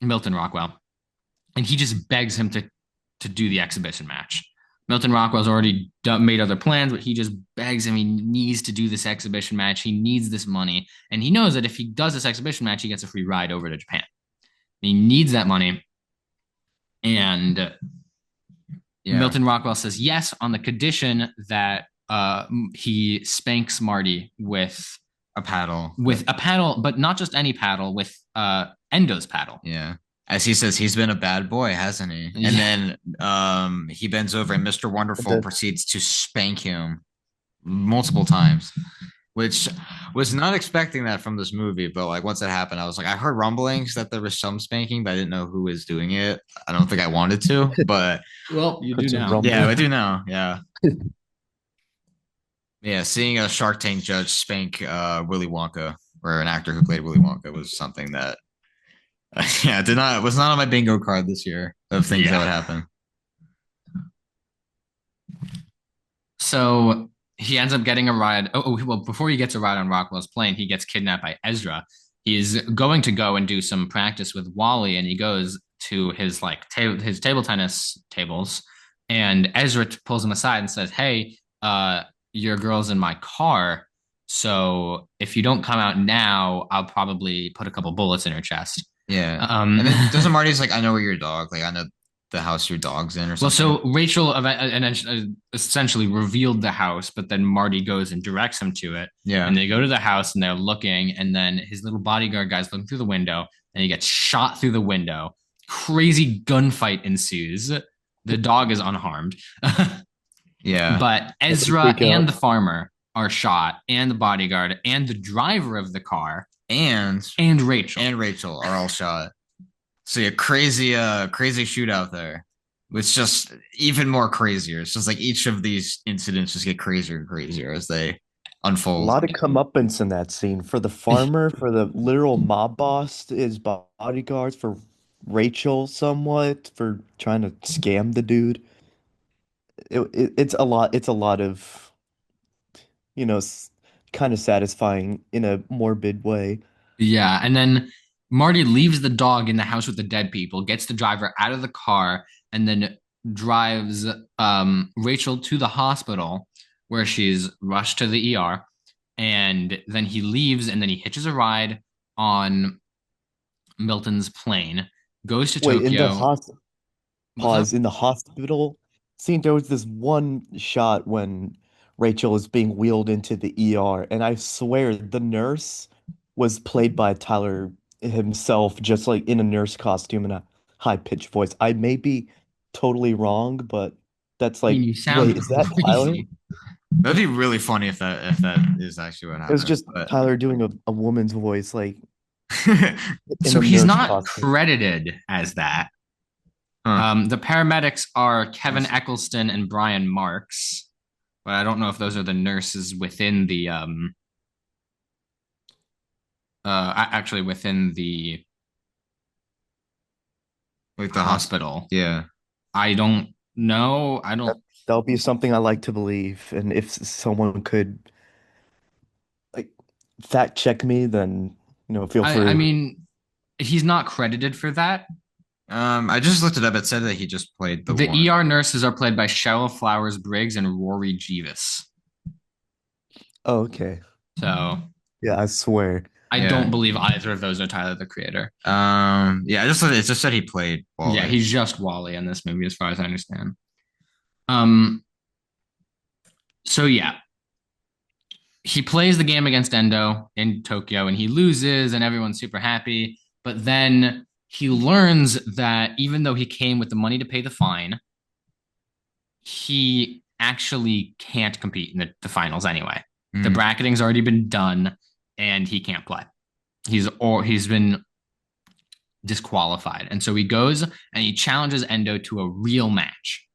and he just begs him to do the exhibition match. Milton Rockwell's already made other plans, but he just begs him. He needs to do this exhibition match. He needs this money. And he knows that if he does this exhibition match, he gets a free ride over to Japan. He needs that money. And Milton Rockwell says yes on the condition that he spanks Marty with a paddle. But not just any paddle, with Endo's paddle. Yeah. As he says, he's been a bad boy, hasn't he? And then he bends over and Mr. Wonderful proceeds to spank him multiple times, which was not expecting that from this movie. But like once that happened, I was like, I heard rumblings that there was some spanking, but I didn't know who was doing it. I don't think I wanted to, but well, you do now. Yeah, I do now. Yeah. Yeah, seeing a Shark Tank judge spank Willy Wonka, or an actor who played Willy Wonka, was something that was not on my bingo card this year of things that would happen. So he ends up getting a ride. Well, before he gets a ride on Rockwell's plane, he gets kidnapped by Ezra. He's going to go and do some practice with Wally, and he goes to his his table tennis tables, and Ezra pulls him aside and says, "Hey, your girl's in my car. So if you don't come out now, I'll probably put a couple bullets in her chest." Yeah. And then doesn't Marty's like, "I know where your dog, like I know the house your dog's in," or something? Well, so Rachel essentially revealed the house, but then Marty goes and directs him to it. Yeah. And they go to the house and they're looking, and then his little bodyguard guy's looking through the window, and he gets shot through the window. Crazy gunfight ensues. The dog is unharmed. Yeah. But They Ezra freak and out. the farmer are shot, and the bodyguard, and the driver of the car, And and Rachel. and Rachel are all shot. So yeah, crazy shootout there. It's just even more crazier. It's just like each of these incidents just get crazier and crazier as they A unfold. lot of comeuppance in that scene for the farmer, for the literal mob boss, his bodyguards, for Rachel somewhat for trying to scam the dude. It's a lot. It's a lot of, you know, kind of satisfying in a morbid way. Yeah, and then Marty leaves the dog in the house with the dead people, gets the driver out of the car, and then drives Rachel to the hospital where she's rushed to the ER. And then he leaves, and then he hitches a ride on Milton's plane, goes to Wait, in the Tokyo. hos What's up? pause in the hospital scene, there was this one shot when Rachel is being wheeled into the ER, and I swear the nurse was played by Tyler himself, just like in a nurse costume and a high-pitched voice. I may be totally wrong, but that's I mean, like, you sound wait, is that Tyler? crazy. That'd be really funny if that is actually what It was happened. just But Tyler doing a woman's voice, like in So a he's nurse not costume. credited as that. huh. The paramedics are Kevin That's- Eccleston and Brian Marks, but I don't know if those are the nurses within the actually within the like the hospital. hospital. Yeah. I don't know. I That don't. that'll be something I like to believe, and if someone could like fact check me, then feel I free. mean, he's not credited for that. I just looked it up. It said that he just played the The one. ER nurses are played by Cheryl Flowers Briggs and Rory Jeeves. Oh, okay. So Yeah, I swear. I Yeah. don't believe either of those are Tyler the Creator. Yeah, it just said he played Yeah, Wally. he's just Wally in this movie, as far as I understand. Um, so yeah, he plays the game against Endo in Tokyo and he loses, and everyone's super happy. But then he learns that even though he came with the money to pay the fine, he actually can't compete in the finals anyway. The Mm. bracketing's already been done, and he can't play. He's been disqualified, and so he goes and he challenges Endo to a real match.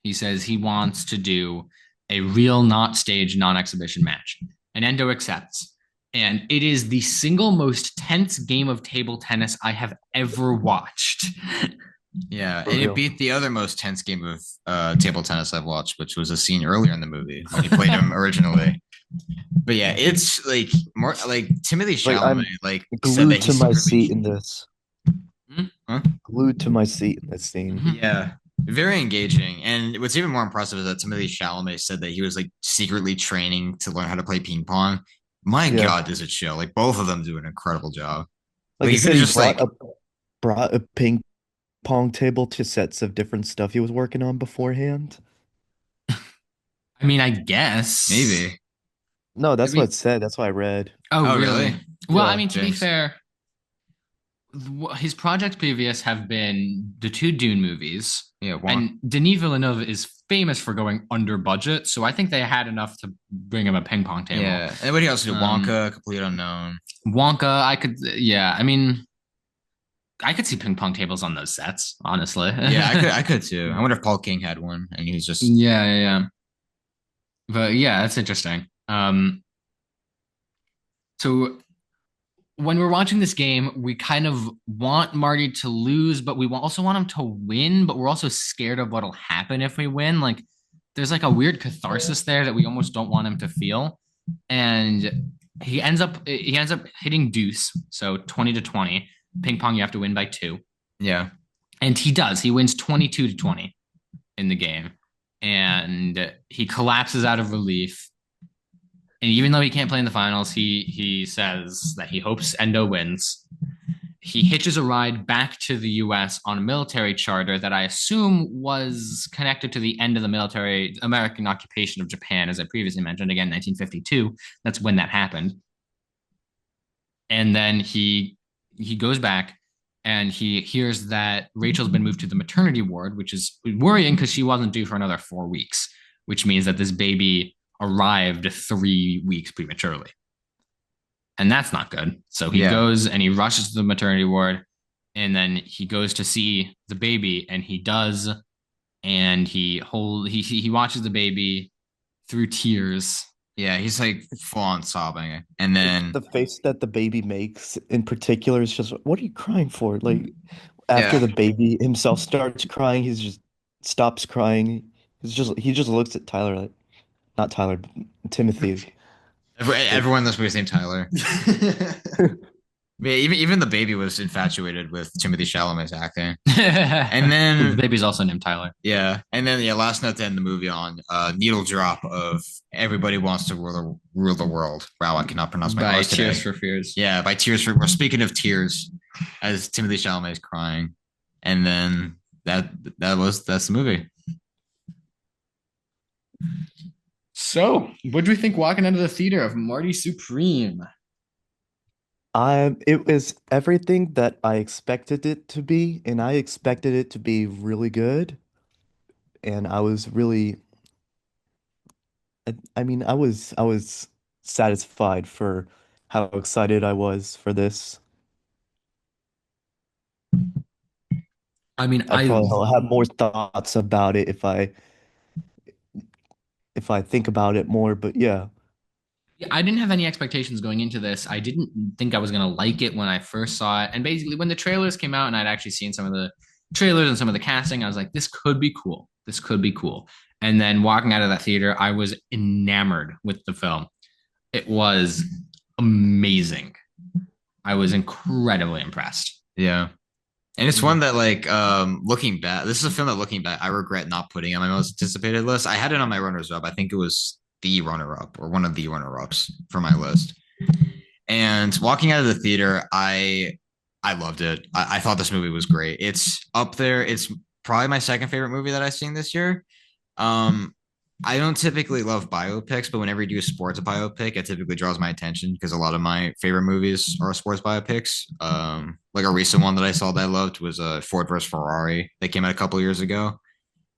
He says he wants to do a real, not stage, non exhibition match. And Endo accepts. And it is the single most tense game of table tennis I have ever watched. Yeah, For and it real. beat the other most tense game of table tennis I've watched, which was a scene earlier in the movie when he played him originally. But yeah, it's like more like Timothy Like Chalamet I'm like said that glued he to my secretly seat in this. huh? Glued to my seat in this scene. Mhm. Yeah, very engaging. And what's even more impressive is that Timothy Chalamet said that he was like secretly training to learn how to play ping pong. My Yeah. God, does it show? Like both of them do an incredible job. Like Like he he could said have he just like brought a ping pong table to sets of different stuff he was working on beforehand. I mean, I guess. maybe. No, I that's what mean, it said. That's what I read. oh, Oh, really? really? Well, I Yeah. mean, to be Jinx. fair, his projects previous have been the two Dune movies, Yeah, and Denis Villeneuve is famous for going under budget, so I think they had enough to bring him a ping pong table. yeah. And what do you also do? Um, Wonka, complete unknown. Wonka, I could, yeah, I mean, I could see ping pong tables on those sets, honestly. Yeah, I could too. I wonder if Paul King had one and he was just Yeah, yeah, yeah. But yeah, that's interesting. So when we're watching this game, we kind of want Marty to lose, but we also want him to win, but we're also scared of what'll happen if we win. Like there's like a weird catharsis there that we almost don't want him to feel. And he ends up hitting deuce, so 20 to 20. Ping pong, you have to win by two. yeah. And he does. He wins 22 to 20 in the game. And he collapses out of relief. And even though he can't play in the finals, he says that he hopes Endo wins. He hitches a ride back to the US on a military charter that I assume was connected to the end of the military American occupation of Japan, as I previously mentioned, again, 1952. That's when that happened. And then he goes back and he hears that Rachel's been moved to the maternity ward, which is worrying because she wasn't due for another 4 weeks, which means that this baby arrived 3 weeks prematurely. And that's not good. So he Yeah. goes and he rushes to the maternity ward, and then he goes to see the baby, and he does, and he watches the baby through tears. Yeah, he's like full on sobbing. And then The face that the baby makes in particular is just, what are you crying for? Like after yeah. the baby himself starts crying, he's just stops crying. He just looks at Tyler like, not Tyler, but Timothy. Like, Everyone in this movie's named Tyler. Yeah, even the baby was infatuated with Timothy Chalamet's acting. And The then baby's also named Tyler. yeah, and then yeah, last note to end the movie on needle drop of everybody wants to rule the world. Wow, I cannot pronounce my By R's today. Tears for Fears. Yeah, by Tears for. We're speaking of tears, as Timothy Chalamet is crying, and then that's the movie. So, what do we think walking out of the theater of Marty Supreme? it was everything that I expected it to be, and I expected it to be really good. And I was really, I mean, I was satisfied for how excited I was for this. I mean, I probably will have more thoughts about it if I think about it more, but yeah. I didn't have any expectations going into this. I didn't think I was going to like it when I first saw it. And basically, when the trailers came out and I'd actually seen some of the trailers and some of the casting, I was like, this could be cool. This could be cool. And then walking out of that theater, I was enamored with the film. It was amazing. I was incredibly impressed. Yeah. And it's one that like looking back, this is a film that looking back, I regret not putting on my most anticipated list. I had it on my runners up. I think it was the runner up or one of the runner ups for my list. And walking out of the theater, I loved it. I thought this movie was great. It's up there. It's probably my second favorite movie that I've seen this year. Um, I don't typically love biopics, but whenever you do a sports biopic, it typically draws my attention because a lot of my favorite movies are sports biopics. Like a recent one that I saw that I loved was Ford versus Ferrari that came out a couple years ago.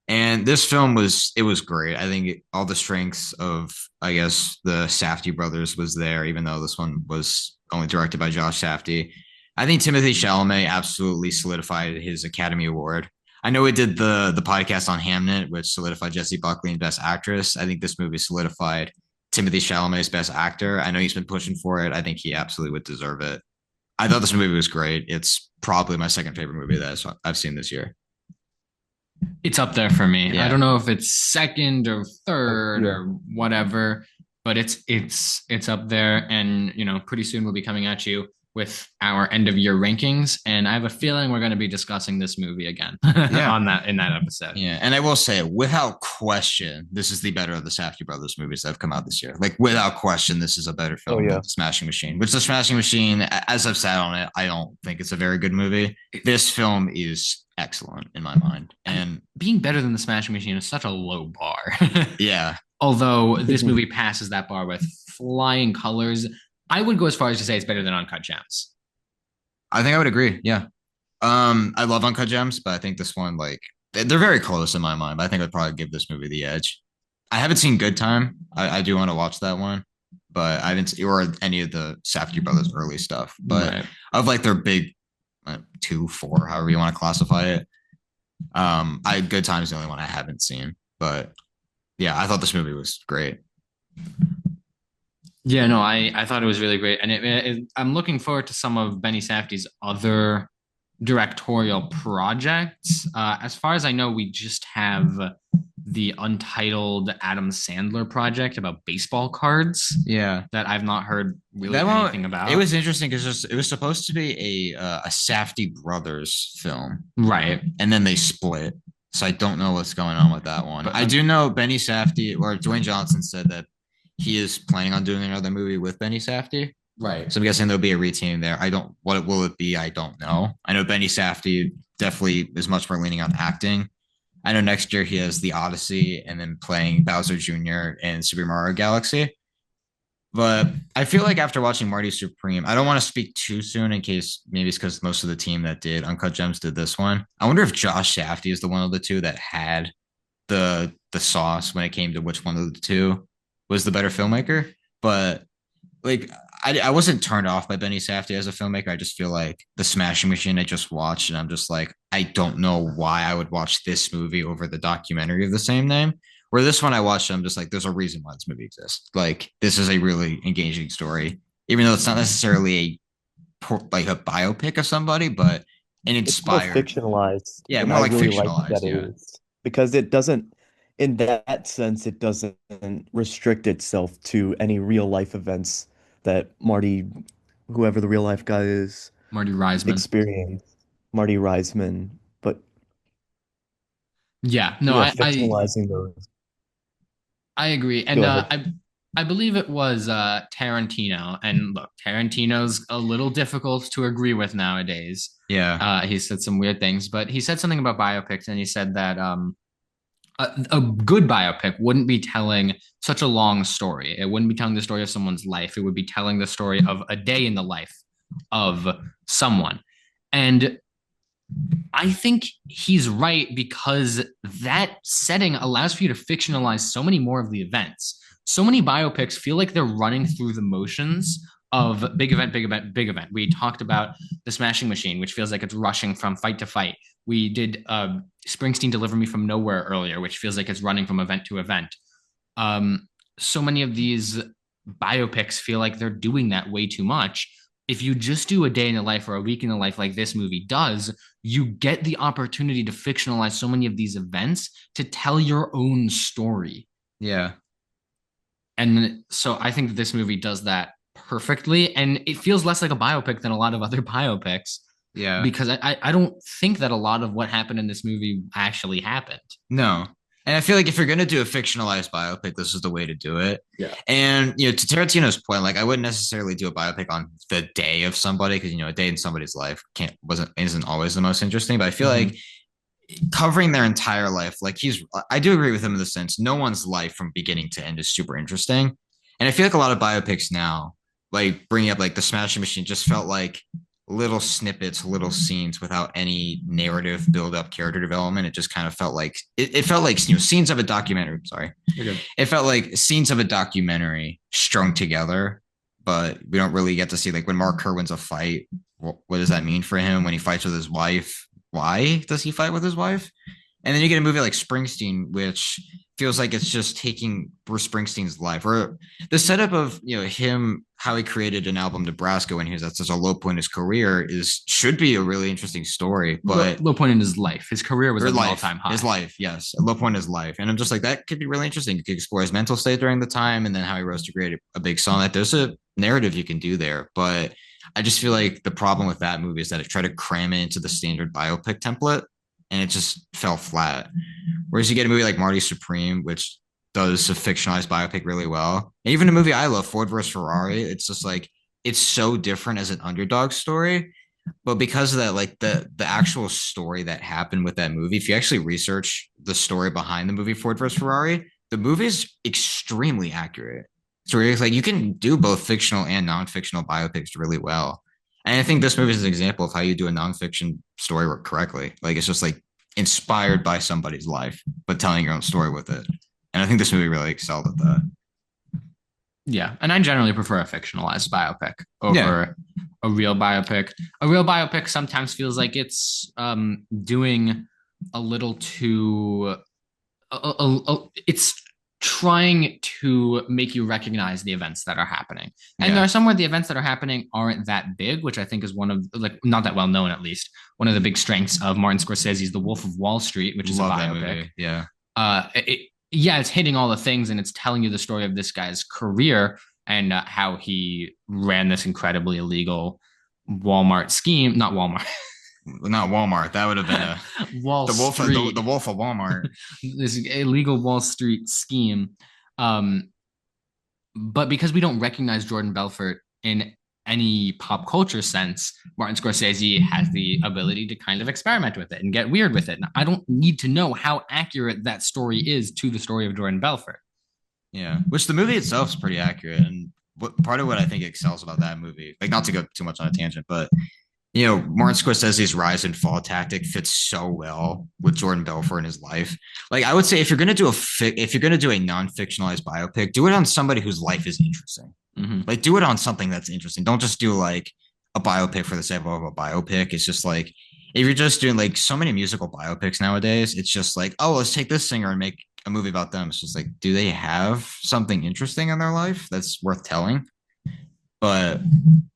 And this film was great. I think all the strengths of I guess the Safdie brothers was there, even though this one was only directed by Josh Safdie. I think Timothy Chalamet absolutely solidified his Academy Award. I know we did the podcast on Hamnet, which solidified Jessie Buckley in Best Actress. I think this movie solidified Timothy Chalamet's Best Actor. I know he's been pushing for it. I think he absolutely would deserve it. I thought this movie was great. It's probably my second favorite movie that I've seen this year. It's up there for me. Yeah. I don't know if it's second or third Yeah. or whatever, but it's up there. And pretty soon we'll be coming at you with our end of year rankings. And I have a feeling we're going to be discussing this movie again Yeah. in that episode. Yeah, and I will say, without question, this is the better of the Safdie brothers movies that have come out this year. Like without question, this is a better film yeah. than The Smashing Machine. Which The Smashing Machine, as I've said on it, I don't think it's a very good movie. This film is excellent in my mind, and Being better than the Smashing Machine is such a low bar. yeah, Although this movie passes that bar with flying colors, I would go as far as to say it's better than Uncut Gems. I think I would agree. Yeah, I love Uncut Gems, but I think this one, like, they're very close in my mind. But I think I'd probably give this movie the edge. I haven't seen Good Time. I do want to watch that one, but I haven't or any of the Safdie brothers early stuff. But Right. of like their big 2, 4, however you want to classify it. I Good Time is the only one I haven't seen, but yeah, I thought this movie was great. Yeah, no, I thought it was really great, and I'm looking forward to some of Benny Safdie's other directorial projects. As far as I know, we just have the untitled Adam Sandler project about baseball cards Yeah, that I've not heard really that one anything about. it was interesting because it was supposed to be a Safdie brothers film, right. and then they split. So I don't know what's going on with that one. But I do know Benny Safdie or Dwayne Johnson said that he is planning on doing another movie with Benny Safdie. Right. So I'm guessing there'll be a reteam there. I don't what will it be? I don't know. I know Benny Safdie definitely is much more leaning on acting. I know next year he has The Odyssey and then playing Bowser Jr. in Super Mario Galaxy. But I feel like after watching Marty Supreme, I don't want to speak too soon in case maybe it's because most of the team that did Uncut Gems did this one. I wonder if Josh Safdie is the one of the two that had the sauce when it came to which one of the two was the better filmmaker. But like I wasn't turned off by Benny Safdie as a filmmaker. I just feel like the Smashing Machine I just watched, and I'm just like, I don't know why I would watch this movie over the documentary of the same name. Where this one I watched, I'm just like, there's a reason why this movie exists. Like, this is a really engaging story, even though it's not necessarily like a biopic of somebody, but an It's more inspired. fictionalized, Yeah, and more I like really like fictionalized. that it Yeah, is because it doesn't, in that sense, it doesn't restrict itself to any real life events that Marty, whoever the real life guy is, Marty Reisman. experienced. Marty Reisman, but Yeah, no, yeah, I fictionalizing those. I agree. Go And ahead. I believe it was Tarantino. And look, Tarantino's a little difficult to agree with nowadays. yeah, He said some weird things, but he said something about biopics, and he said that a good biopic wouldn't be telling such a long story. It wouldn't be telling the story of someone's life. It would be telling the story of a day in the life of someone. And I think he's right because that setting allows for you to fictionalize so many more of the events. So many biopics feel like they're running through the motions of big event, big event, big event. We talked about the Smashing Machine, which feels like it's rushing from fight to fight. We did Springsteen Deliver Me from Nowhere earlier, which feels like it's running from event to event. So many of these biopics feel like they're doing that way too much. If you just do a day in the life or a week in the life like this movie does, you get the opportunity to fictionalize so many of these events to tell your own story. yeah, And so I think that this movie does that perfectly. And it feels less like a biopic than a lot of other biopics yeah. because I don't think that a lot of what happened in this movie actually happened. No. And I feel like if you're gonna do a fictionalized biopic, this is the way to do it. Yeah. And to Tarantino's point, like I wouldn't necessarily do a biopic on the day of somebody because a day in somebody's life can't wasn't isn't always the most interesting. But I feel Mm-hmm. like covering their entire life, like I do agree with him in the sense no one's life from beginning to end is super interesting. And I feel like a lot of biopics now, like bringing up like the Smashing Machine, just felt like little snippets, little scenes without any narrative build up, character development. It just kind of felt like it felt like scenes of a documentary. Sorry, it felt like scenes of a documentary strung together, but we don't really get to see like when Mark Kerr wins a fight. What does that mean for him when he fights with his wife? Why does he fight with his wife? And then you get a movie like Springsteen, which feels like it's just taking Bruce Springsteen's life, or the setup of him, how he created an album Nebraska when he was at such a low point in his career is should be a really interesting story, but Low point in his life. His career was or at an life, all-time high. his life, yes, a low point in his life, and I'm just like that could be really interesting. You could explore his mental state during the time, and then how he rose to create a big song. Like there's a narrative you can do there, but I just feel like the problem with that movie is that it tried to cram it into the standard biopic template, and it just fell flat. Whereas you get a movie like Marty Supreme, which does a fictionalized biopic really well. And even a movie I love, Ford versus Ferrari, it's just like it's so different as an underdog story. But because of that, like the actual story that happened with that movie, if you actually research the story behind the movie Ford versus Ferrari, the movie is extremely accurate. So it's like you can do both fictional and non-fictional biopics really well. And I think this movie is an example of how you do a non-fiction story correctly. Like it's just like inspired by somebody's life, but telling your own story with it. And I think this movie really excelled at that. Yeah, and I generally prefer a fictionalized biopic Yeah. over a real biopic. A real biopic sometimes feels like it's doing a little too. It's trying to make you recognize the events that are happening, and there Yeah. are some where the events that are happening aren't that big, which I think is one of like not that well known at least. One of the big strengths of Martin Scorsese's The Wolf of Wall Street, which is a Love that biopic. movie. Yeah. Yeah, it's hitting all the things and it's telling you the story of this guy's career and how he ran this incredibly illegal Walmart scheme, not Walmart, Not Walmart. That would have been a Wall the Street, Wolf of Walmart. this illegal Wall Street scheme. Um, but because we don't recognize Jordan Belfort in any pop culture sense, Martin Scorsese has the ability to kind of experiment with it and get weird with it. And I don't need to know how accurate that story is to the story of Jordan Belfort. Yeah. Which the movie itself is pretty accurate. And what part of what I think excels about that movie, like not to go too much on a tangent, but Martin Scorsese's rise and fall tactic fits so well with Jordan Belfort in his life. Like I would say, if you're gonna do if you're gonna do a non-fictionalized biopic, do it on somebody whose life is interesting. Mm-hmm. Like do it on something that's interesting. Don't just do like a biopic for the sake of a biopic. It's just like if you're just doing like so many musical biopics nowadays, it's just like, oh, let's take this singer and make a movie about them. It's just like, do they have something interesting in their life that's worth telling? But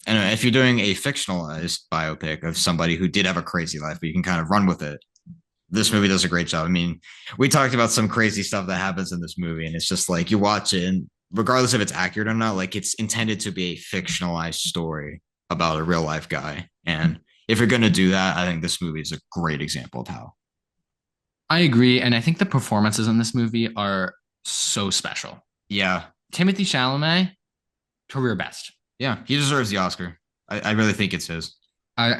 anyway, if you're doing a fictionalized biopic of somebody who did have a crazy life, but you can kind of run with it, this movie does a great job. I mean, we talked about some crazy stuff that happens in this movie, and it's just like you watch it, and regardless if it's accurate or not, like it's intended to be a fictionalized story about a real life guy. And if you're going to do that, I think this movie is a great example of how. I agree, and I think the performances in this movie are so special. Yeah. Timothy Chalamet, career best. Yeah. He deserves the Oscar. I really think it's his.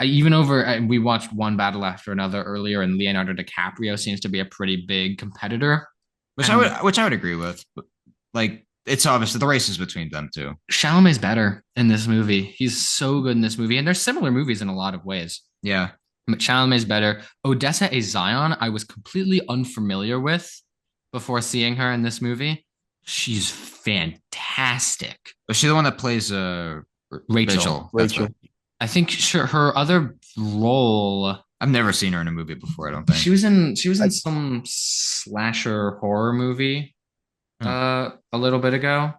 Even we watched One Battle After Another earlier, and Leonardo DiCaprio seems to be a pretty big competitor. Which I would agree with. But, like it's obvious the race is between them two. Chalamet's better in this movie. He's so good in this movie, and they're similar movies in a lot of ways. Yeah. But Chalamet's better. Odessa A. Zion, I was completely unfamiliar with before seeing her in this movie. She's fantastic. Was she the one that plays Rachel. That's Rachel. right. I think her other role. I've never seen her in a movie before, I don't think. She was in some slasher horror movie Hmm. a little bit ago.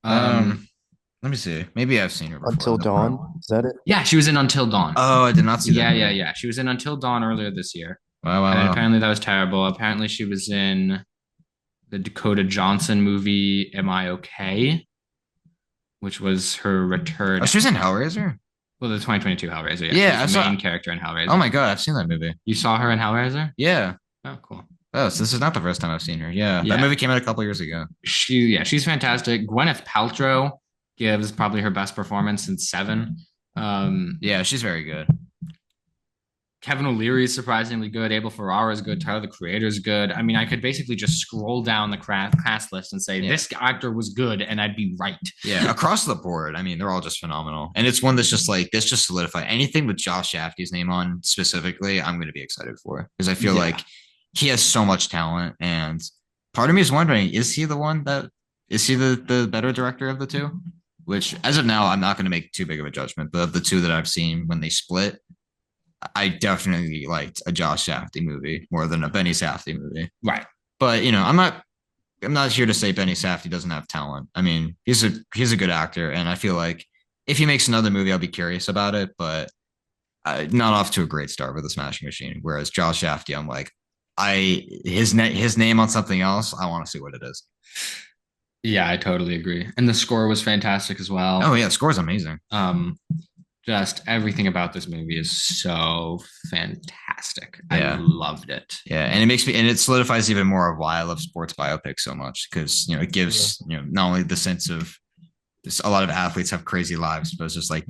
Let me see. Maybe I've seen her before. Until Dawn. Is that it? Yeah, she was in Until Dawn. Oh, I did not see Yeah, that. yeah, yeah. She was in Until Dawn earlier this year. Wow, wow, And wow. apparently that was terrible. Apparently she was in the Dakota Johnson movie Am I Okay? Which was her return. Oh, she was in Hellraiser? Well, the 2022 Hellraiser. Yeah, She I was the saw. main character in Hellraiser. Oh my God, I've seen that movie. You saw her in Hellraiser? Yeah. Oh, cool. Oh, so this is not the first time I've seen her. Yeah. Yeah. That movie came out a couple years ago. She's fantastic. Gwyneth Paltrow gives probably her best performance in Seven. Yeah, she's very good. Kevin O'Leary is surprisingly good. Abel Ferrara is good. Tyler the Creator is good. I mean, I could basically just scroll down the cast list and say this actor was good, and I'd be right. Yeah, across the board. I mean, they're all just phenomenal. And it's one that's just like this just solidified anything with Josh Safdie's name on specifically, I'm gonna be excited for. Because I feel like he has so much talent. And part of me is wondering, is he the better director of the two? Which as of now, I'm not gonna make too big of a judgment, but of the two that I've seen when they split, I definitely liked a Josh Safdie movie more than a Benny Safdie movie. Right. But I'm not here to say Benny Safdie doesn't have talent. I mean, he's a good actor, and I feel like if he makes another movie, I'll be curious about it. But not off to a great start with the Smashing Machine. Whereas Josh Safdie, I'm like, his name on something else, I want to see what it is. Yeah, I totally agree. And the score was fantastic as well. Oh yeah, the score's amazing. Just everything about this movie is so fantastic. Yeah. I loved it. Yeah, and it solidifies even more of why I love sports biopics so much because it gives not only the sense of a lot of athletes have crazy lives, but it's just like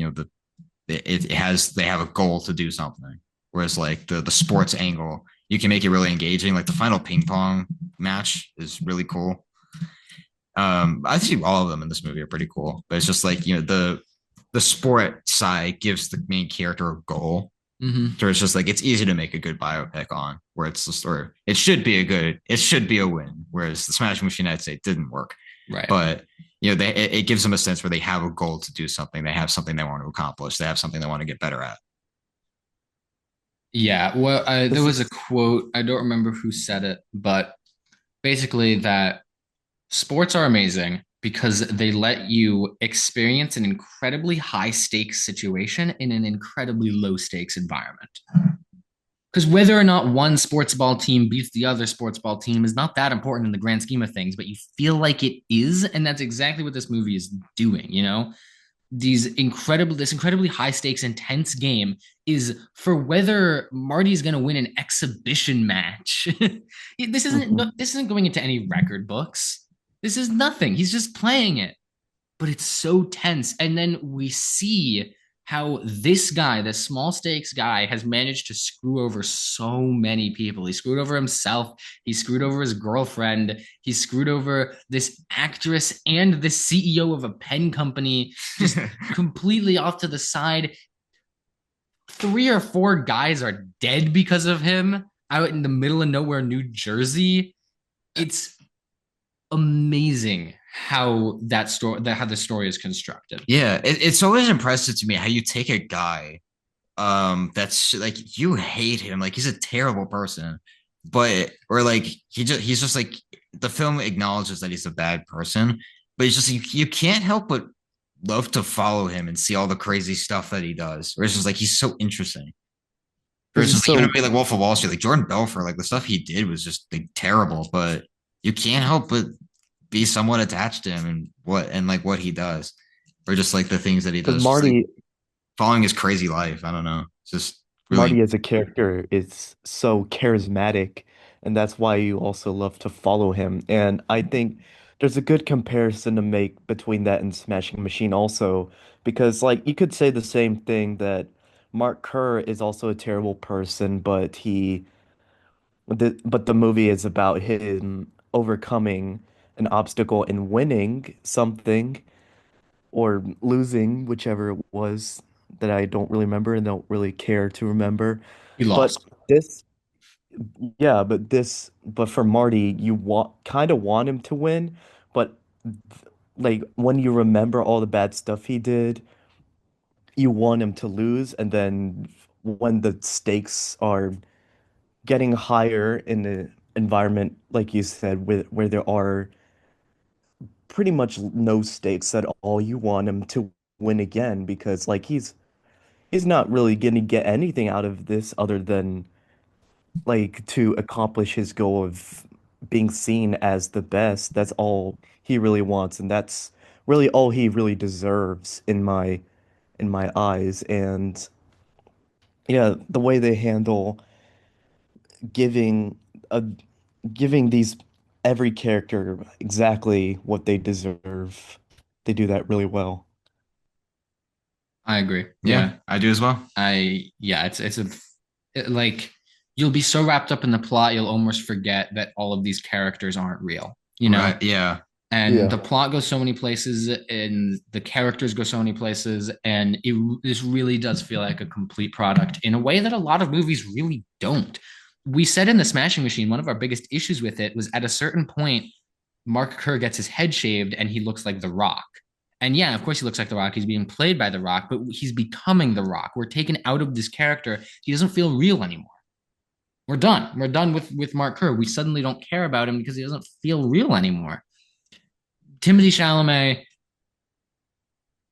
they have a goal to do something. Whereas like the sports angle, you can make it really engaging. Like the final ping pong match is really cool. I think all of them in this movie are pretty cool, but it's just like the sport side gives the main character a goal. Mm-hmm. So it's just like it's easy to make a good biopic on where it's just or it should be a win. Whereas the Smashing Machine, I'd say, didn't work. Right. But it gives them a sense where they have a goal to do something. They have something they want to accomplish. They have something they want to get better at. Yeah. Well, there was a quote. I don't remember who said it, but basically that sports are amazing because they let you experience an incredibly high stakes situation in an incredibly low stakes environment. Because whether or not one sports ball team beats the other sports ball team is not that important in the grand scheme of things, but you feel like it is. And that's exactly what this movie is doing, this incredibly high stakes, intense game is for whether Marty's going to win an exhibition match. This isn't going into any record books. This is nothing. He's just playing it. But it's so tense. And then we see how this guy, this small stakes guy, has managed to screw over so many people. He screwed over himself. He screwed over his girlfriend. He screwed over this actress and the CEO of a pen company, just completely off to the side. Three or four guys are dead because of him out in the middle of nowhere, New Jersey. It's amazing how that story, that how the story is constructed. Yeah, it's always impressive to me how you take a guy that's like you hate him, like he's a terrible person, but or like he's just like the film acknowledges that he's a bad person, but it's just you can't help but love to follow him and see all the crazy stuff that he does. Or it's just like he's so interesting. Or Because it's he's just like even a so movie like Wolf of Wall Street, like Jordan Belfort, like the stuff he did was just like terrible, but you can't help but be somewhat attached to him and like what he does, or just like the things that he because does, just like following his crazy life. I don't know. It's just really Marty as a character is so charismatic, and that's why you also love to follow him. And I think there's a good comparison to make between that and Smashing Machine also, because like you could say the same thing that Mark Kerr is also a terrible person, but the movie is about him overcoming an obstacle and winning something or losing, whichever it was that I don't really remember and don't really care to remember. He But lost. this, yeah, but for Marty, you kind of want him to win, but like when you remember all the bad stuff he did, you want him to lose, and then when the stakes are getting higher in the environment, like you said, where there are pretty much no stakes at all, you want him to win again because like he's not really gonna get anything out of this other than like to accomplish his goal of being seen as the best. That's all he really wants, and that's really all he really deserves in my eyes. And yeah, the way they handle giving a giving these every character exactly what they deserve, they do that really well. I agree. yeah, Yeah. I do as well. Yeah, like you'll be so wrapped up in the plot, you'll almost forget that all of these characters aren't real, you know? Right. Yeah. And Yeah. the plot goes so many places and the characters go so many places and this really does feel like a complete product in a way that a lot of movies really don't. We said in the Smashing Machine, one of our biggest issues with it was at a certain point Mark Kerr gets his head shaved and he looks like The Rock. And yeah, of course he looks like The Rock. He's being played by The Rock, but he's becoming The Rock. We're taken out of this character. He doesn't feel real anymore. We're done. We're done with Mark Kerr. We suddenly don't care about him because he doesn't feel real anymore. Timothy Chalamet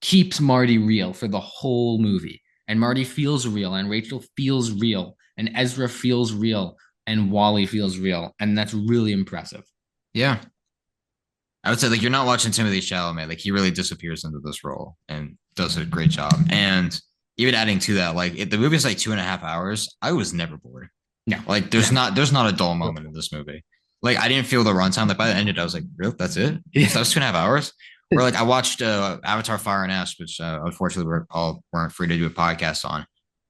keeps Marty real for the whole movie. And Marty feels real, and Rachel feels real, and Ezra feels real, and Wally feels real. And that's really impressive. Yeah. I would say like you're not watching Timothy Chalamet. Like he really disappears into this role and does a great job. And even adding to that, like if the movie is like 2.5 hours, I was never bored. No, Like no. there's not a dull moment in this movie. Like I didn't feel the runtime. Like by the end of it, I was like, real, that's it? Yeah. So that was 2.5 hours. Or like I watched Avatar Fire and Ash, which unfortunately weren't free to do a podcast on.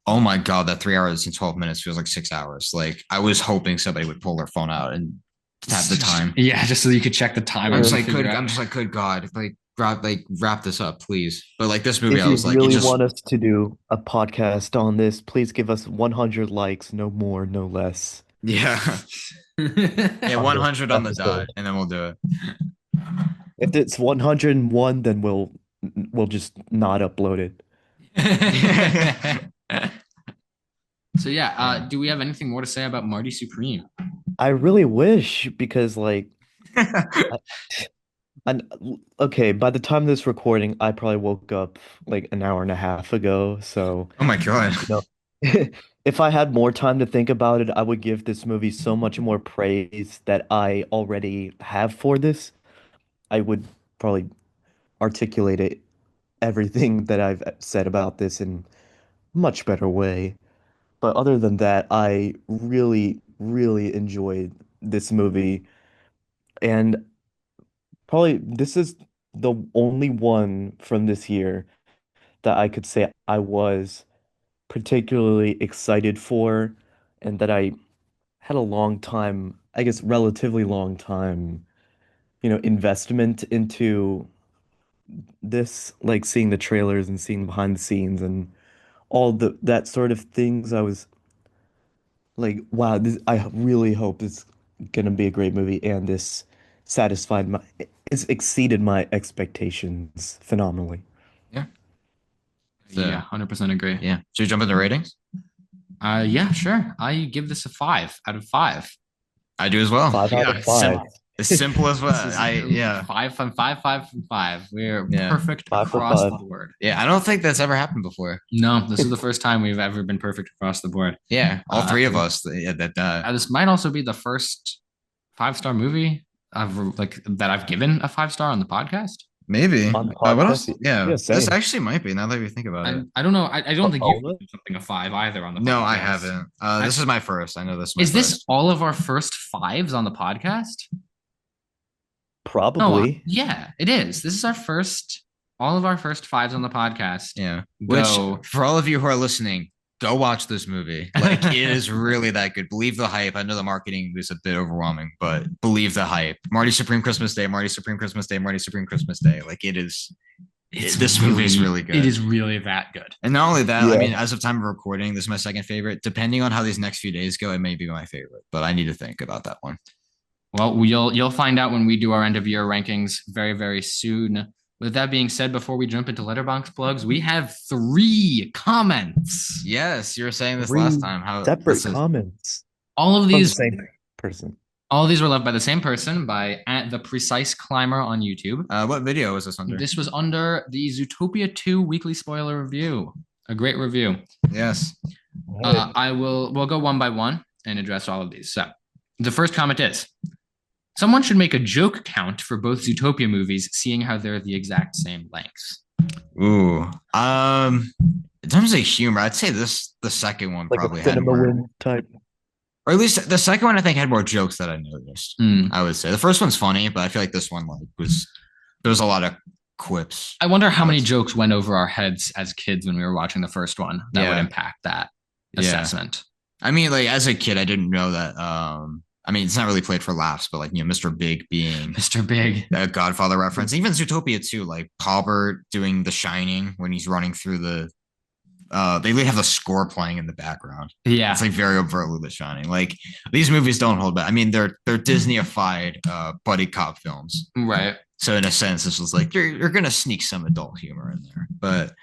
Oh my god, that 3 hours and 12 minutes feels like 6 hours. Like I was hoping somebody would pull their phone out and tap the time. Yeah, just so you could check the time I'm and just like, figure out. I'm just like, good God, wrap this up, please. But like this movie, If I you was like, it really just want us to do a podcast on this, please give us 100 likes, no more, no less, yeah, yeah, on this 100 on the dot, episode. and then we'll do If it's 101, then we'll just not upload it. it. So yeah, Yeah. do we have anything more to say about Marty Supreme? I really wish because like I, and okay, by the time of this recording, I probably woke up like an hour and a half ago, so Oh my God. you know, if I had more time to think about it, I would give this movie so much more praise that I already have for this. I would probably articulate it, everything that I've said about this in much better way. But other than that, I really, really enjoyed this movie. And probably this is the only one from this year that I could say I was particularly excited for, and that I had a long time, I guess relatively long time, investment into this, like seeing the trailers and seeing behind the scenes and all that sort of things. I was like, wow, I really hope it's gonna be a great movie, and this satisfied my, it's exceeded my expectations phenomenally. Yeah. Yeah, So 100% agree. yeah. Should we jump into ratings? Yeah, sure. I give this a 5 out of 5. I do as well. Five out Yeah. of five. As simple as This well. is I yeah. 5 from 5. We're Yeah. perfect Five for across five. the board. Yeah. I don't think that's ever happened before. No, this is the first time we've ever been perfect across the board. Yeah. All Uh, three of us. Yeah, that this might also be the first 5-star movie I've given a 5 star on the podcast. maybe. On the What else? podcast. Yeah. Yeah, This same. actually might be now that we think about it. I don't know. I don't think All you've of it? given something a 5 either on the No, podcast. I haven't. This is my first. I know this is my Is this first. all of our first 5s on the podcast? No, Probably. yeah, it is. This is all of our first 5s on the podcast. Yeah. Go. Which, for all of you who are listening, go watch this movie. Like, it is really that good. Believe the hype. I know the marketing was a bit overwhelming, but believe the hype. Marty Supreme Christmas Day, Marty Supreme Christmas Day, Marty Supreme Christmas Day. Like, it is. This movie is really good. It is really that good. And not only that, I Yeah. mean, as of time of recording, this is my second favorite. Depending on how these next few days go, it may be my favorite, but I need to think about that one. Well, you'll find out when we do our end of year rankings very, very soon. With that being said, before we jump into letterbox plugs, we have 3 comments. Yes, you were saying this Three last time. How separate this is comments All of from the these same person. all of these were left by the same person by at the Precise Climber on YouTube. what video was this under? This was under the Zootopia 2 weekly spoiler review. A great review. Yes. We'll go one by one and address all of these. So the first comment is, someone should make a joke count for both Zootopia movies, seeing how they're the exact same lengths. Ooh. In terms of humor, I'd say the second one Like probably a had cinema more, win type. or at least the second one I think had more jokes that I noticed. Mm. I would say the first one's funny, but I feel like this one there was a lot of quips. I wonder how many jokes went over our heads as kids when we were watching the first one that would impact that assessment. I mean, like as a kid, I didn't know that. I mean, it's not really played for laughs, but like Mr. Big being Mr. Big, a Godfather reference, even Zootopia too, like Paulbert doing The Shining when he's running through the. They have the score playing in the background. Yeah, it's like very overtly The Shining. Like these movies don't hold back. I mean, they're Disney-ified buddy cop films, right? So in a sense, this was like you're gonna sneak some adult humor in there, but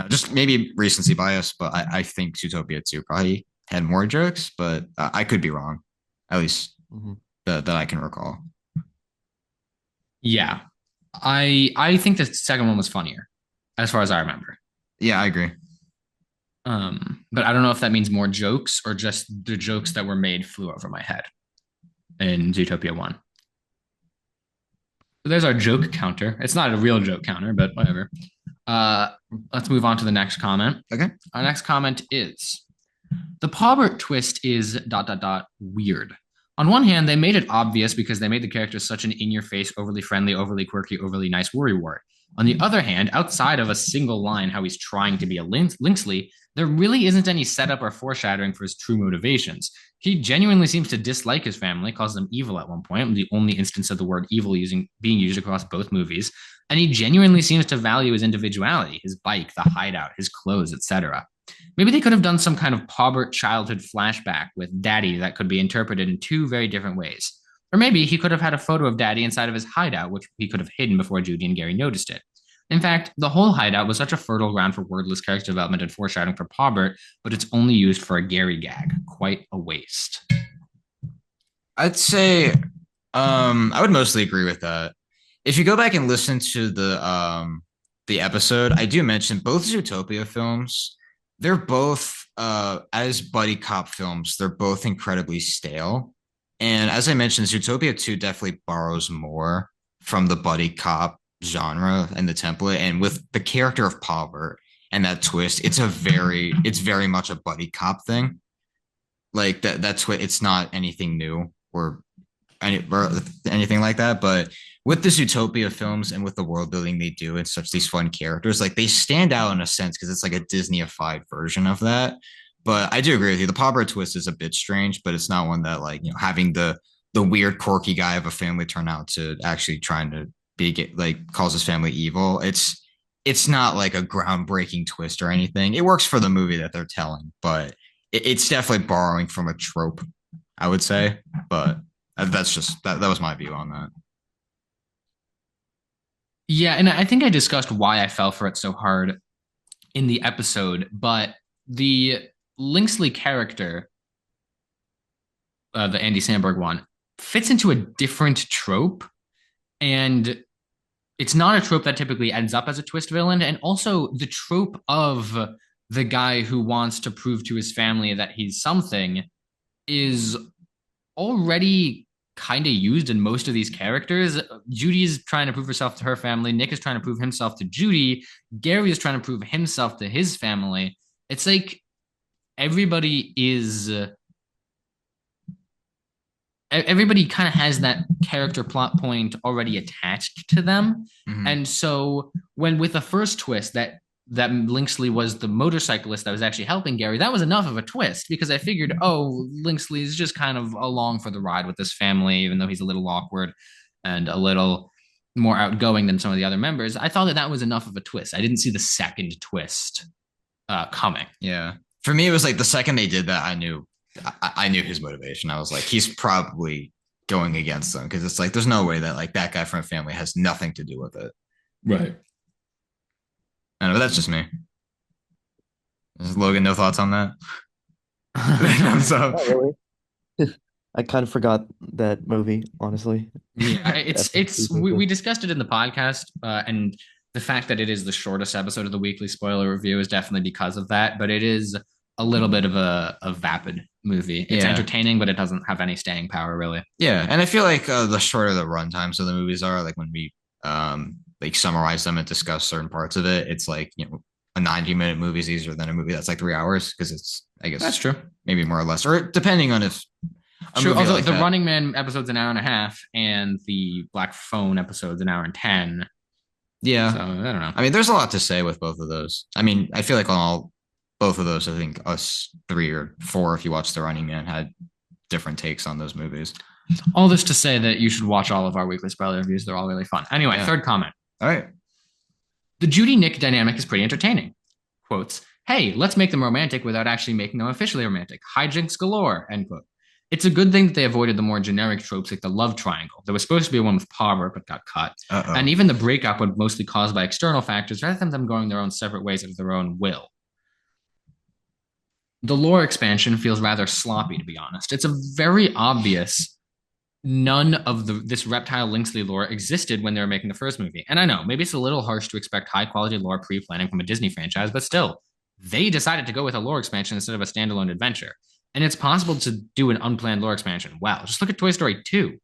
just maybe recency bias. But I think Zootopia 2 probably had more jokes, but I could be wrong. At least that I can recall. Yeah, I think the second one was funnier, as far as I remember. Yeah, I agree. But I don't know if that means more jokes or just the jokes that were made flew over my head in Zootopia 1. So there's our joke counter. It's not a real joke counter, but whatever. Let's move on to the next comment. Okay. Our next comment is, the Paubert twist is ... weird. On one hand, they made it obvious because they made the character such an in-your-face, overly friendly, overly quirky, overly nice worrywart. On the other hand, outside of a single line how he's trying to be a Linksley, there really isn't any setup or foreshadowing for his true motivations. He genuinely seems to dislike his family, calls them evil at one point, the only instance of the word evil being used across both movies, and he genuinely seems to value his individuality, his bike, the hideout, his clothes, etc. Maybe they could have done some kind of Paubert childhood flashback with Daddy that could be interpreted in 2 very different ways. Or maybe he could have had a photo of Daddy inside of his hideout, which he could have hidden before Judy and Gary noticed it. In fact, the whole hideout was such a fertile ground for wordless character development and foreshadowing for Paubert, but it's only used for a Gary gag. Quite a waste. I'd say I would mostly agree with that. If you go back and listen to the episode, I do mention both Zootopia films. They're both as buddy cop films, they're both incredibly stale. And as I mentioned, Zootopia 2 definitely borrows more from the buddy cop genre and the template. And with the character of Paubert and that twist, it's very much a buddy cop thing. Like that's what it's not anything new or anything like that. But with this Utopia films and with the world building they do and such these fun characters, like they stand out in a sense because it's like a Disneyified version of that. But I do agree with you. The Pablo twist is a bit strange, but it's not one that like having the weird quirky guy of a family turn out to actually trying to be like calls his family evil. It's not like a groundbreaking twist or anything. It works for the movie that they're telling, but it's definitely borrowing from a trope, I would say. But that's just that was my view on that. Yeah, and I think I discussed why I fell for it so hard in the episode, but the Linksley character, the Andy Samberg one, fits into a different trope, and it's not a trope that typically ends up as a twist villain. And also, the trope of the guy who wants to prove to his family that he's something is already kind of used in most of these characters. Judy is trying to prove herself to her family. Nick is trying to prove himself to Judy. Gary is trying to prove himself to his family. It's like everybody is everybody kind of has that character plot point already attached to them. Mm-hmm. And so when with the first twist that Linksley was the motorcyclist that was actually helping Gary, that was enough of a twist because I figured, oh, Linksley is just kind of along for the ride with this family, even though he's a little awkward and a little more outgoing than some of the other members. I thought that that was enough of a twist. I didn't see the second twist coming. Yeah. For me, it was like the second they did that, I knew his motivation. I was like, he's probably going against them because it's like there's no way that like that guy from a family has nothing to do with it. Right. I know, but that's just me. Logan, no thoughts on that? So, Not really. I kind of forgot that movie, honestly. Yeah, it's Season we two. discussed it in the podcast, and the fact that it is the shortest episode of the weekly spoiler review is definitely because of that. But it is a little bit of a vapid movie. It's yeah, entertaining, but it doesn't have any staying power really. yeah, and I feel like the shorter the run times of the movies are, like when we like summarize them and discuss certain parts of it, it's like a 90-minute movie is easier than a movie that's like 3 hours because it's I That's guess true. maybe more or less, or depending on if a True. movie Although like the that. Running Man episode's an hour and a half, and the Black Phone episode's an hour and 10. So Yeah, I don't know. I mean, there's a lot to say with both of those. I mean, I feel like on all both of those, I think us three or four, if you watch The Running Man, had different takes on those movies. All this to say that you should watch all of our weekly spoiler reviews. They're all really fun. Anyway, Yeah. third comment. All right. The Judy Nick dynamic is pretty entertaining. Quotes, hey, let's make them romantic without actually making them officially romantic. Hijinks galore, end quote. It's a good thing that they avoided the more generic tropes like the love triangle. There was supposed to be one with Palmer, but got cut. Uh-oh. And even the breakup was mostly caused by external factors rather than them going their own separate ways of their own will. The lore expansion feels rather sloppy, to be honest. It's a very obvious none of this reptile Linksley lore existed when they were making the first movie. And I know maybe it's a little harsh to expect high quality lore pre-planning from a Disney franchise, but still, they decided to go with a lore expansion instead of a standalone adventure. And it's possible to do an unplanned lore expansion well. Just look at Toy Story 2.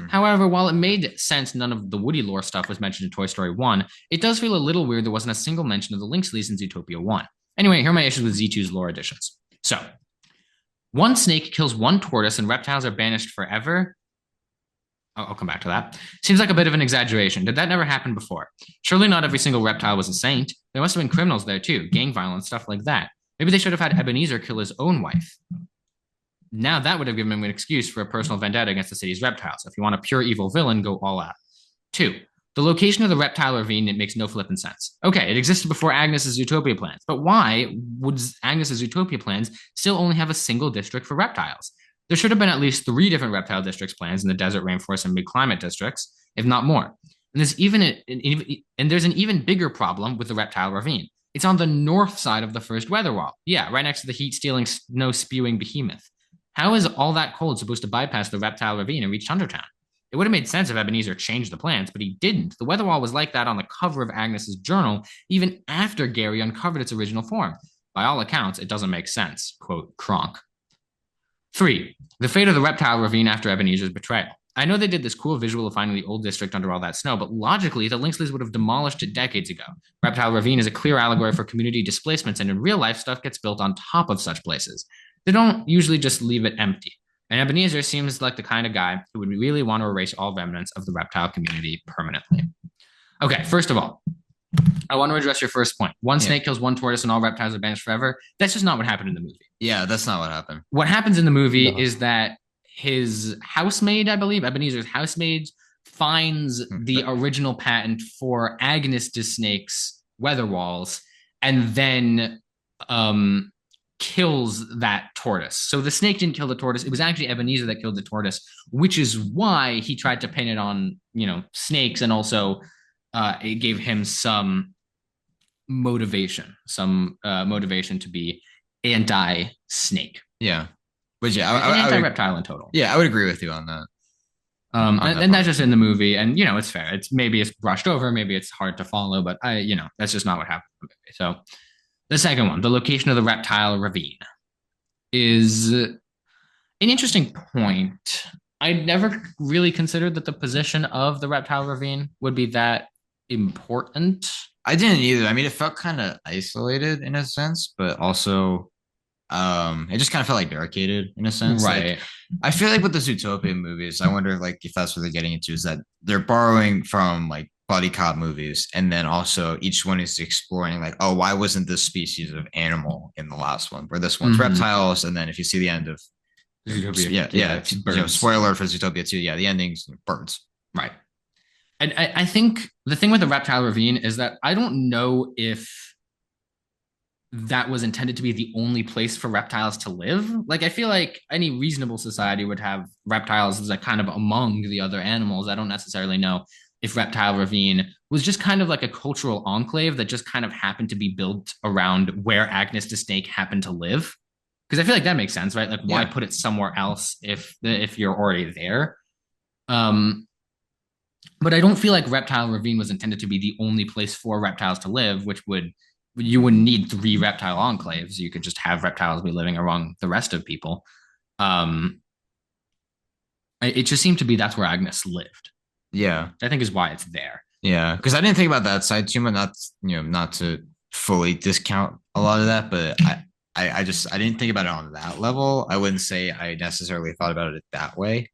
However, while it made sense none of the Woody lore stuff was mentioned in Toy Story 1, it does feel a little weird there wasn't a single mention of the Linksleys in Zootopia 1. Anyway, here are my issues with Z2's lore additions. So, one snake kills one tortoise and reptiles are banished forever. I'll come back to that. Seems like a bit of an exaggeration. Did that never happen before? Surely not every single reptile was a saint. There must have been criminals there too, gang violence, stuff like that. Maybe they should have had Ebenezer kill his own wife. Now that would have given him an excuse for a personal vendetta against the city's reptiles. If you want a pure evil villain, go all out. 2. The location of the reptile ravine, it makes no flipping sense. Okay, it existed before Agnes's Utopia plans, but why would Agnes's Utopia plans still only have a single district for reptiles? There should have been at least 3 different reptile districts plans in the desert, rainforest, and mid-climate districts, if not more. And there's an even bigger problem with the reptile ravine. It's on the north side of the first weather wall. Yeah, right next to the heat-stealing, snow-spewing behemoth. How is all that cold supposed to bypass the reptile ravine and reach Thundertown? It would have made sense if Ebenezer changed the plans, but he didn't. The weather wall was like that on the cover of Agnes's journal, even after Gary uncovered its original form. By all accounts, it doesn't make sense. Quote, Kronk. 3. The fate of the reptile ravine after Ebenezer's betrayal. I know they did this cool visual of finding the old district under all that snow, but logically, the Linksleys would have demolished it decades ago. Reptile Ravine is a clear allegory for community displacements, and in real life, stuff gets built on top of such places. They don't usually just leave it empty. And Ebenezer seems like the kind of guy who would really want to erase all remnants of the reptile community permanently. Okay, first of all, I want to address your first point. One Yeah. snake kills one tortoise and all reptiles are banished forever. That's just not what happened in the movie. Yeah, that's not what happened. What happens in the movie No. is that his housemaid, I believe, Ebenezer's housemaid, finds the original patent for Agnes de Snake's weather walls and then um, kills that tortoise. So the snake didn't kill the tortoise. It was actually Ebenezer that killed the tortoise, which is why he tried to pin it on, snakes, and also it gave him some motivation to be anti-snake. Yeah. But yeah, anti-reptile in total. Yeah, I would agree with you on that. And that's just in the movie, and it's fair. Maybe it's brushed over, maybe it's hard to follow, but that's just not what happened in the movie. So the second one, the location of the reptile ravine, is an interesting point. I never really considered that the position of the reptile ravine would be that important. I didn't either. I mean, it felt kind of isolated in a sense, but also it just kind of felt like barricaded in a sense. Right. Like, I feel like with the Zootopia movies, I wonder if that's what they're getting into, is that they're borrowing from like buddy cop movies, and then also each one is exploring like, oh, why wasn't this species of animal in the last one? Where this one's reptiles, and then if you see the end of Zootopia, spoiler for Zootopia 2, the ending's birds. Right. And I think the thing with the reptile ravine is that I don't know if that was intended to be the only place for reptiles to live. Like, I feel like any reasonable society would have reptiles as like kind of among the other animals. I don't necessarily know if Reptile Ravine was just kind of like a cultural enclave that just kind of happened to be built around where Agnes the Snake happened to live. Because I feel like that makes sense, right? Like, why put it somewhere else if you're already there? But I don't feel like Reptile Ravine was intended to be the only place for reptiles to live, you wouldn't need 3 reptile enclaves. You could just have reptiles be living among the rest of people. It just seemed to be that's where Agnes lived. Yeah, I think is why it's there. Yeah, because I didn't think about that side too much. Not to fully discount a lot of that, but I didn't think about it on that level. I wouldn't say I necessarily thought about it that way,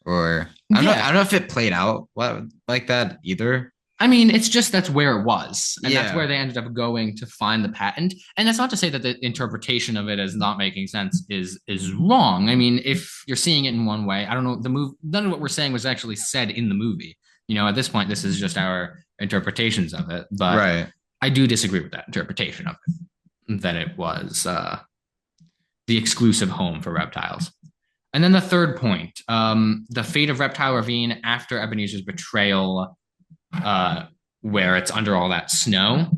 or I don't know if it played out like that either. I mean, it's just that's where it was, and that's where they ended up going to find the patent. And that's not to say that the interpretation of it as not making sense is wrong. I mean, if you're seeing it in one way, I don't know, none of what we're saying was actually said in the movie. At this point, this is just our interpretations of it. But I do disagree with that interpretation of it, that it was the exclusive home for reptiles. And then the third point, the fate of Reptile Ravine after Ebenezer's betrayal, where it's under all that snow.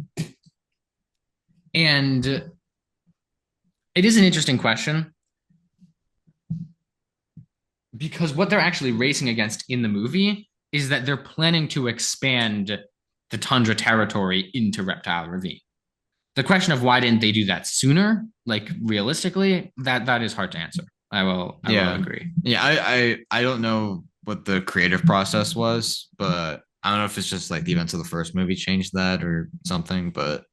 And it is an interesting question, because what they're actually racing against in the movie is that they're planning to expand the tundra territory into Reptile Ravine. The question of why didn't they do that sooner, like realistically, that is hard to answer. I will agree. Yeah, I don't know what the creative process was, but I don't know if it's just like the events of the first movie changed that or something, but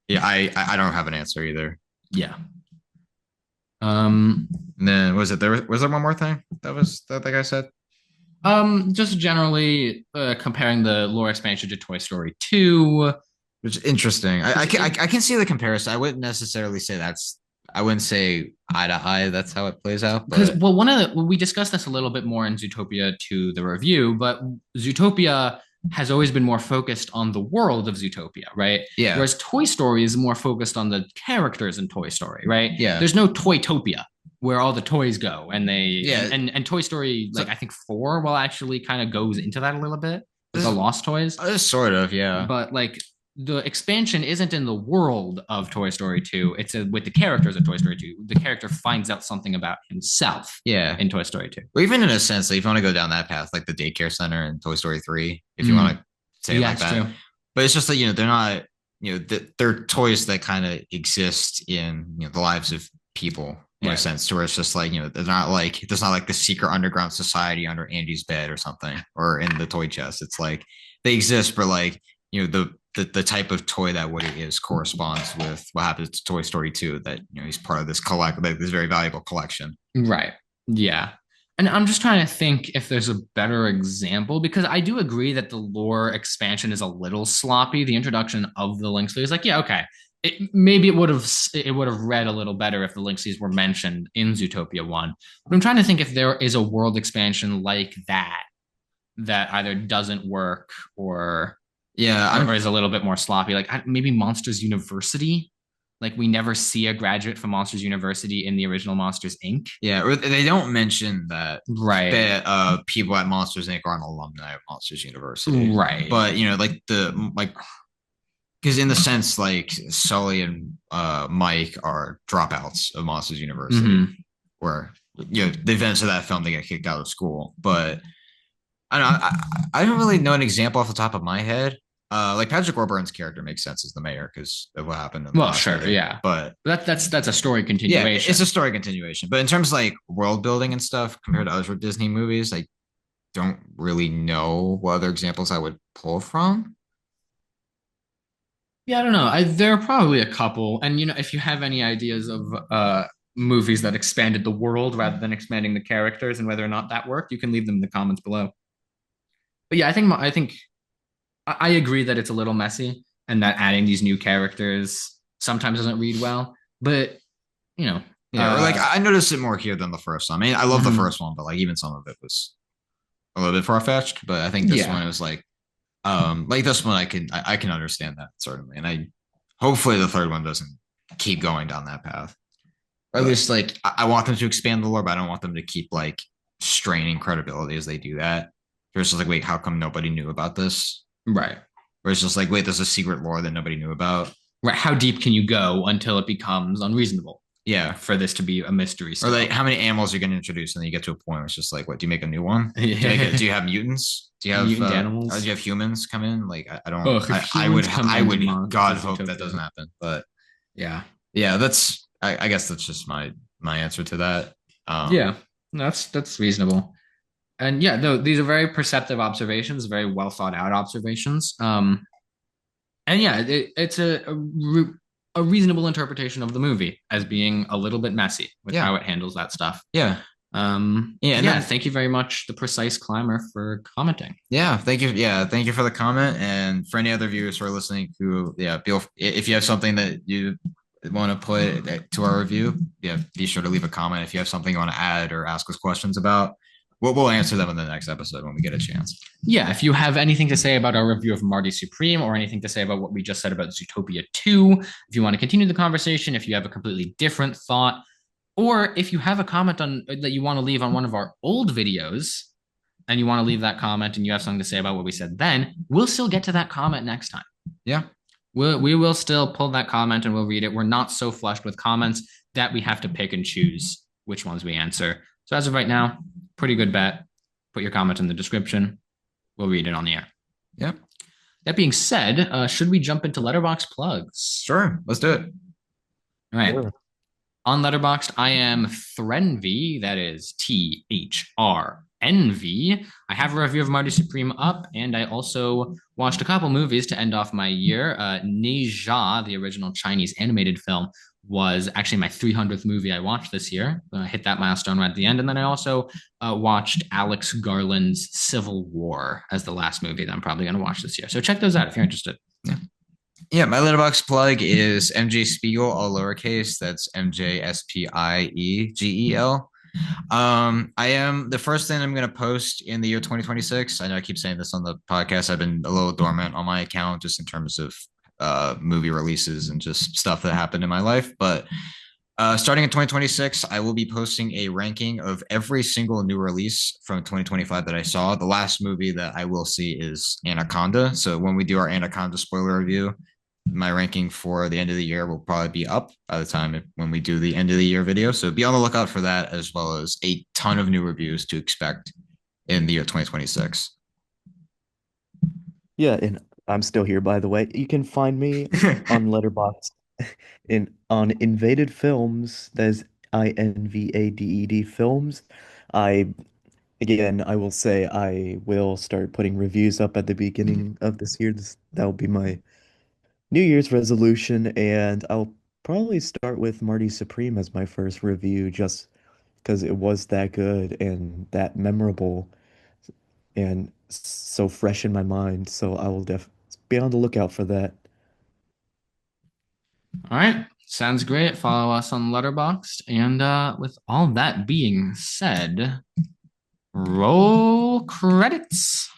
yeah, I don't have an answer either. Yeah. And then was there one more thing that guy said? Just generally comparing the lore expansion to Toy Story 2. Which is interesting. I can see the comparison. I wouldn't necessarily say I wouldn't say eye to eye that's how it plays out. Because we discussed this a little bit more in Zootopia 2, the review, but Zootopia has always been more focused on the world of Zootopia, right? Yeah. Whereas Toy Story is more focused on the characters in Toy Story, right? Yeah. There's no Toytopia where all the toys go, and and Toy Story, like, I think 4 will actually kind of goes into that a little bit. The Lost Toys. Sort of, yeah. But like, the expansion isn't in the world of Toy Story 2. It's with the characters of Toy Story 2. The character finds out something about himself in Toy Story 2. Or even in a sense, like, if you want to go down that path, like the daycare center in Toy Story 3, if you want to say it like that. True. But it's just that, they're not, they're toys that kind of exist in, the lives of people in a sense, to where it's just like, there's not like the secret underground society under Andy's bed or something, or in the toy chest. It's like they exist, but like, the type of toy that Woody is corresponds with what happens to Toy Story 2, that he's part of this this very valuable collection. Right. Yeah. And I'm just trying to think if there's a better example because I do agree that the lore expansion is a little sloppy. The introduction of the Lynx is like, yeah, okay. Maybe it would have read a little better if the Lynxies were mentioned in Zootopia 1. But I'm trying to think if there is a world expansion like that that either doesn't work Yeah, or is a little bit more sloppy. Like maybe Monsters University. Like we never see a graduate from Monsters University in the original Monsters Inc. yeah, or they don't mention that Right. people at Monsters Inc. are an alumni of Monsters University. Right. But like because in the sense like Sully and Mike are dropouts of Monsters University, Hmm. where the events of that film they get kicked out of school. But I don't know, I don't really know an example off the top of my head. Like Patrick Warburton's character makes sense as the mayor because of what happened in the Well, last sure, movie. yeah. But That's a story yeah, continuation. it's a story continuation. But in terms of like world building and stuff compared to other Disney movies, I don't really know what other examples I would pull from. Yeah, I don't know. There are probably a couple, and if you have any ideas of movies that expanded the world rather than expanding the characters, and whether or not that worked, you can leave them in the comments below. But yeah, I think I agree that it's a little messy, and that adding these new characters sometimes doesn't read well. But you know, Yeah, or like uh, I noticed it more here than the first one. I mean, I love the mhm, first one, but like even some of it was a little bit far fetched. But I think this yeah, one was like this one I can understand that certainly, and I hopefully the third one doesn't keep going down that path. Or at but least like I want them to expand the lore, but I don't want them to keep like straining credibility as they do that. There's just like, wait, how come nobody knew about this? right. Or it's just like, wait, there's a secret lore that nobody knew about. Right. How deep can you go until it becomes unreasonable Yeah. for this to be a mystery Or like still? how many animals are going to introduce, and then you get to a point where it's just like, what? Do you make a new one? Do you have mutants? Do you have Mutant or do you animals. have humans come in? Like I don't. Oh, if humans come I into would God hope that Zootopia. doesn't happen. But Yeah. yeah, I guess that's just my answer to that. Yeah. That's reasonable. And yeah, no, these are very perceptive observations, very well thought out observations. And yeah, it's a reasonable interpretation of the movie as being a little bit messy with Yeah, how it handles that stuff. yeah, yeah, and Yeah, then thank you very much, the precise climber, for commenting. yeah, thank you. Yeah, thank you for the comment, and for any other viewers who are listening, who if you have something that you want to put to our review, yeah, be sure to leave a comment. If you have something you want to add or ask us questions about, we'll answer them in the next episode when we get a chance. Yeah, if you have anything to say about our review of Marty Supreme or anything to say about what we just said about Zootopia 2, if you want to continue the conversation, if you have a completely different thought, or if you have a comment on that you want to leave on one of our old videos and you want to leave that comment and you have something to say about what we said then, we'll still get to that comment next time. Yeah, We will still pull that comment and we'll read it. We're not so flushed with comments that we have to pick and choose which ones we answer. So as of right now, pretty good bet. Put your comment in the description. We'll read it on the air. yeah, That being said, should we jump into letterbox plugs? sure, let's do it. All right. Sure. On Letterboxd, I am Threnv. That is THRNV. I have a review of Marty Supreme up, and I also watched a couple movies to end off my year. Neja, the original Chinese animated film, was actually my 300th movie I watched this year. I hit that milestone right at the end. And then I also watched Alex Garland's Civil War as the last movie that I'm probably going to watch this year. So check those out if you're interested. Yeah. Yeah, my letterbox plug is MJ Spiegel, all lowercase. That's MJSPIEGEL. I am the first thing I'm going to post in the year 2026. I know I keep saying this on the podcast. I've been a little dormant on my account just in terms of movie releases and just stuff that happened in my life. But starting in 2026, I will be posting a ranking of every single new release from 2025 that I saw. The last movie that I will see is Anaconda. So when we do our Anaconda spoiler review, my ranking for the end of the year will probably be up by the time when we do the end of the year video. So be on the lookout for that, as well as a ton of new reviews to expect in the year 2026. Yeah, and I'm still here, by the way. You can find me on Letterboxd in on Invaded Films. There's INVADED Films. I Again, I will say I will start putting reviews up at the beginning of this year. That will be my New Year's resolution, and I'll probably start with Marty Supreme as my first review, just because it was that good and that memorable and so fresh in my mind. So I will def be on the lookout for that. All right. Sounds great. Follow us on Letterboxd. And with all that being said, roll credits.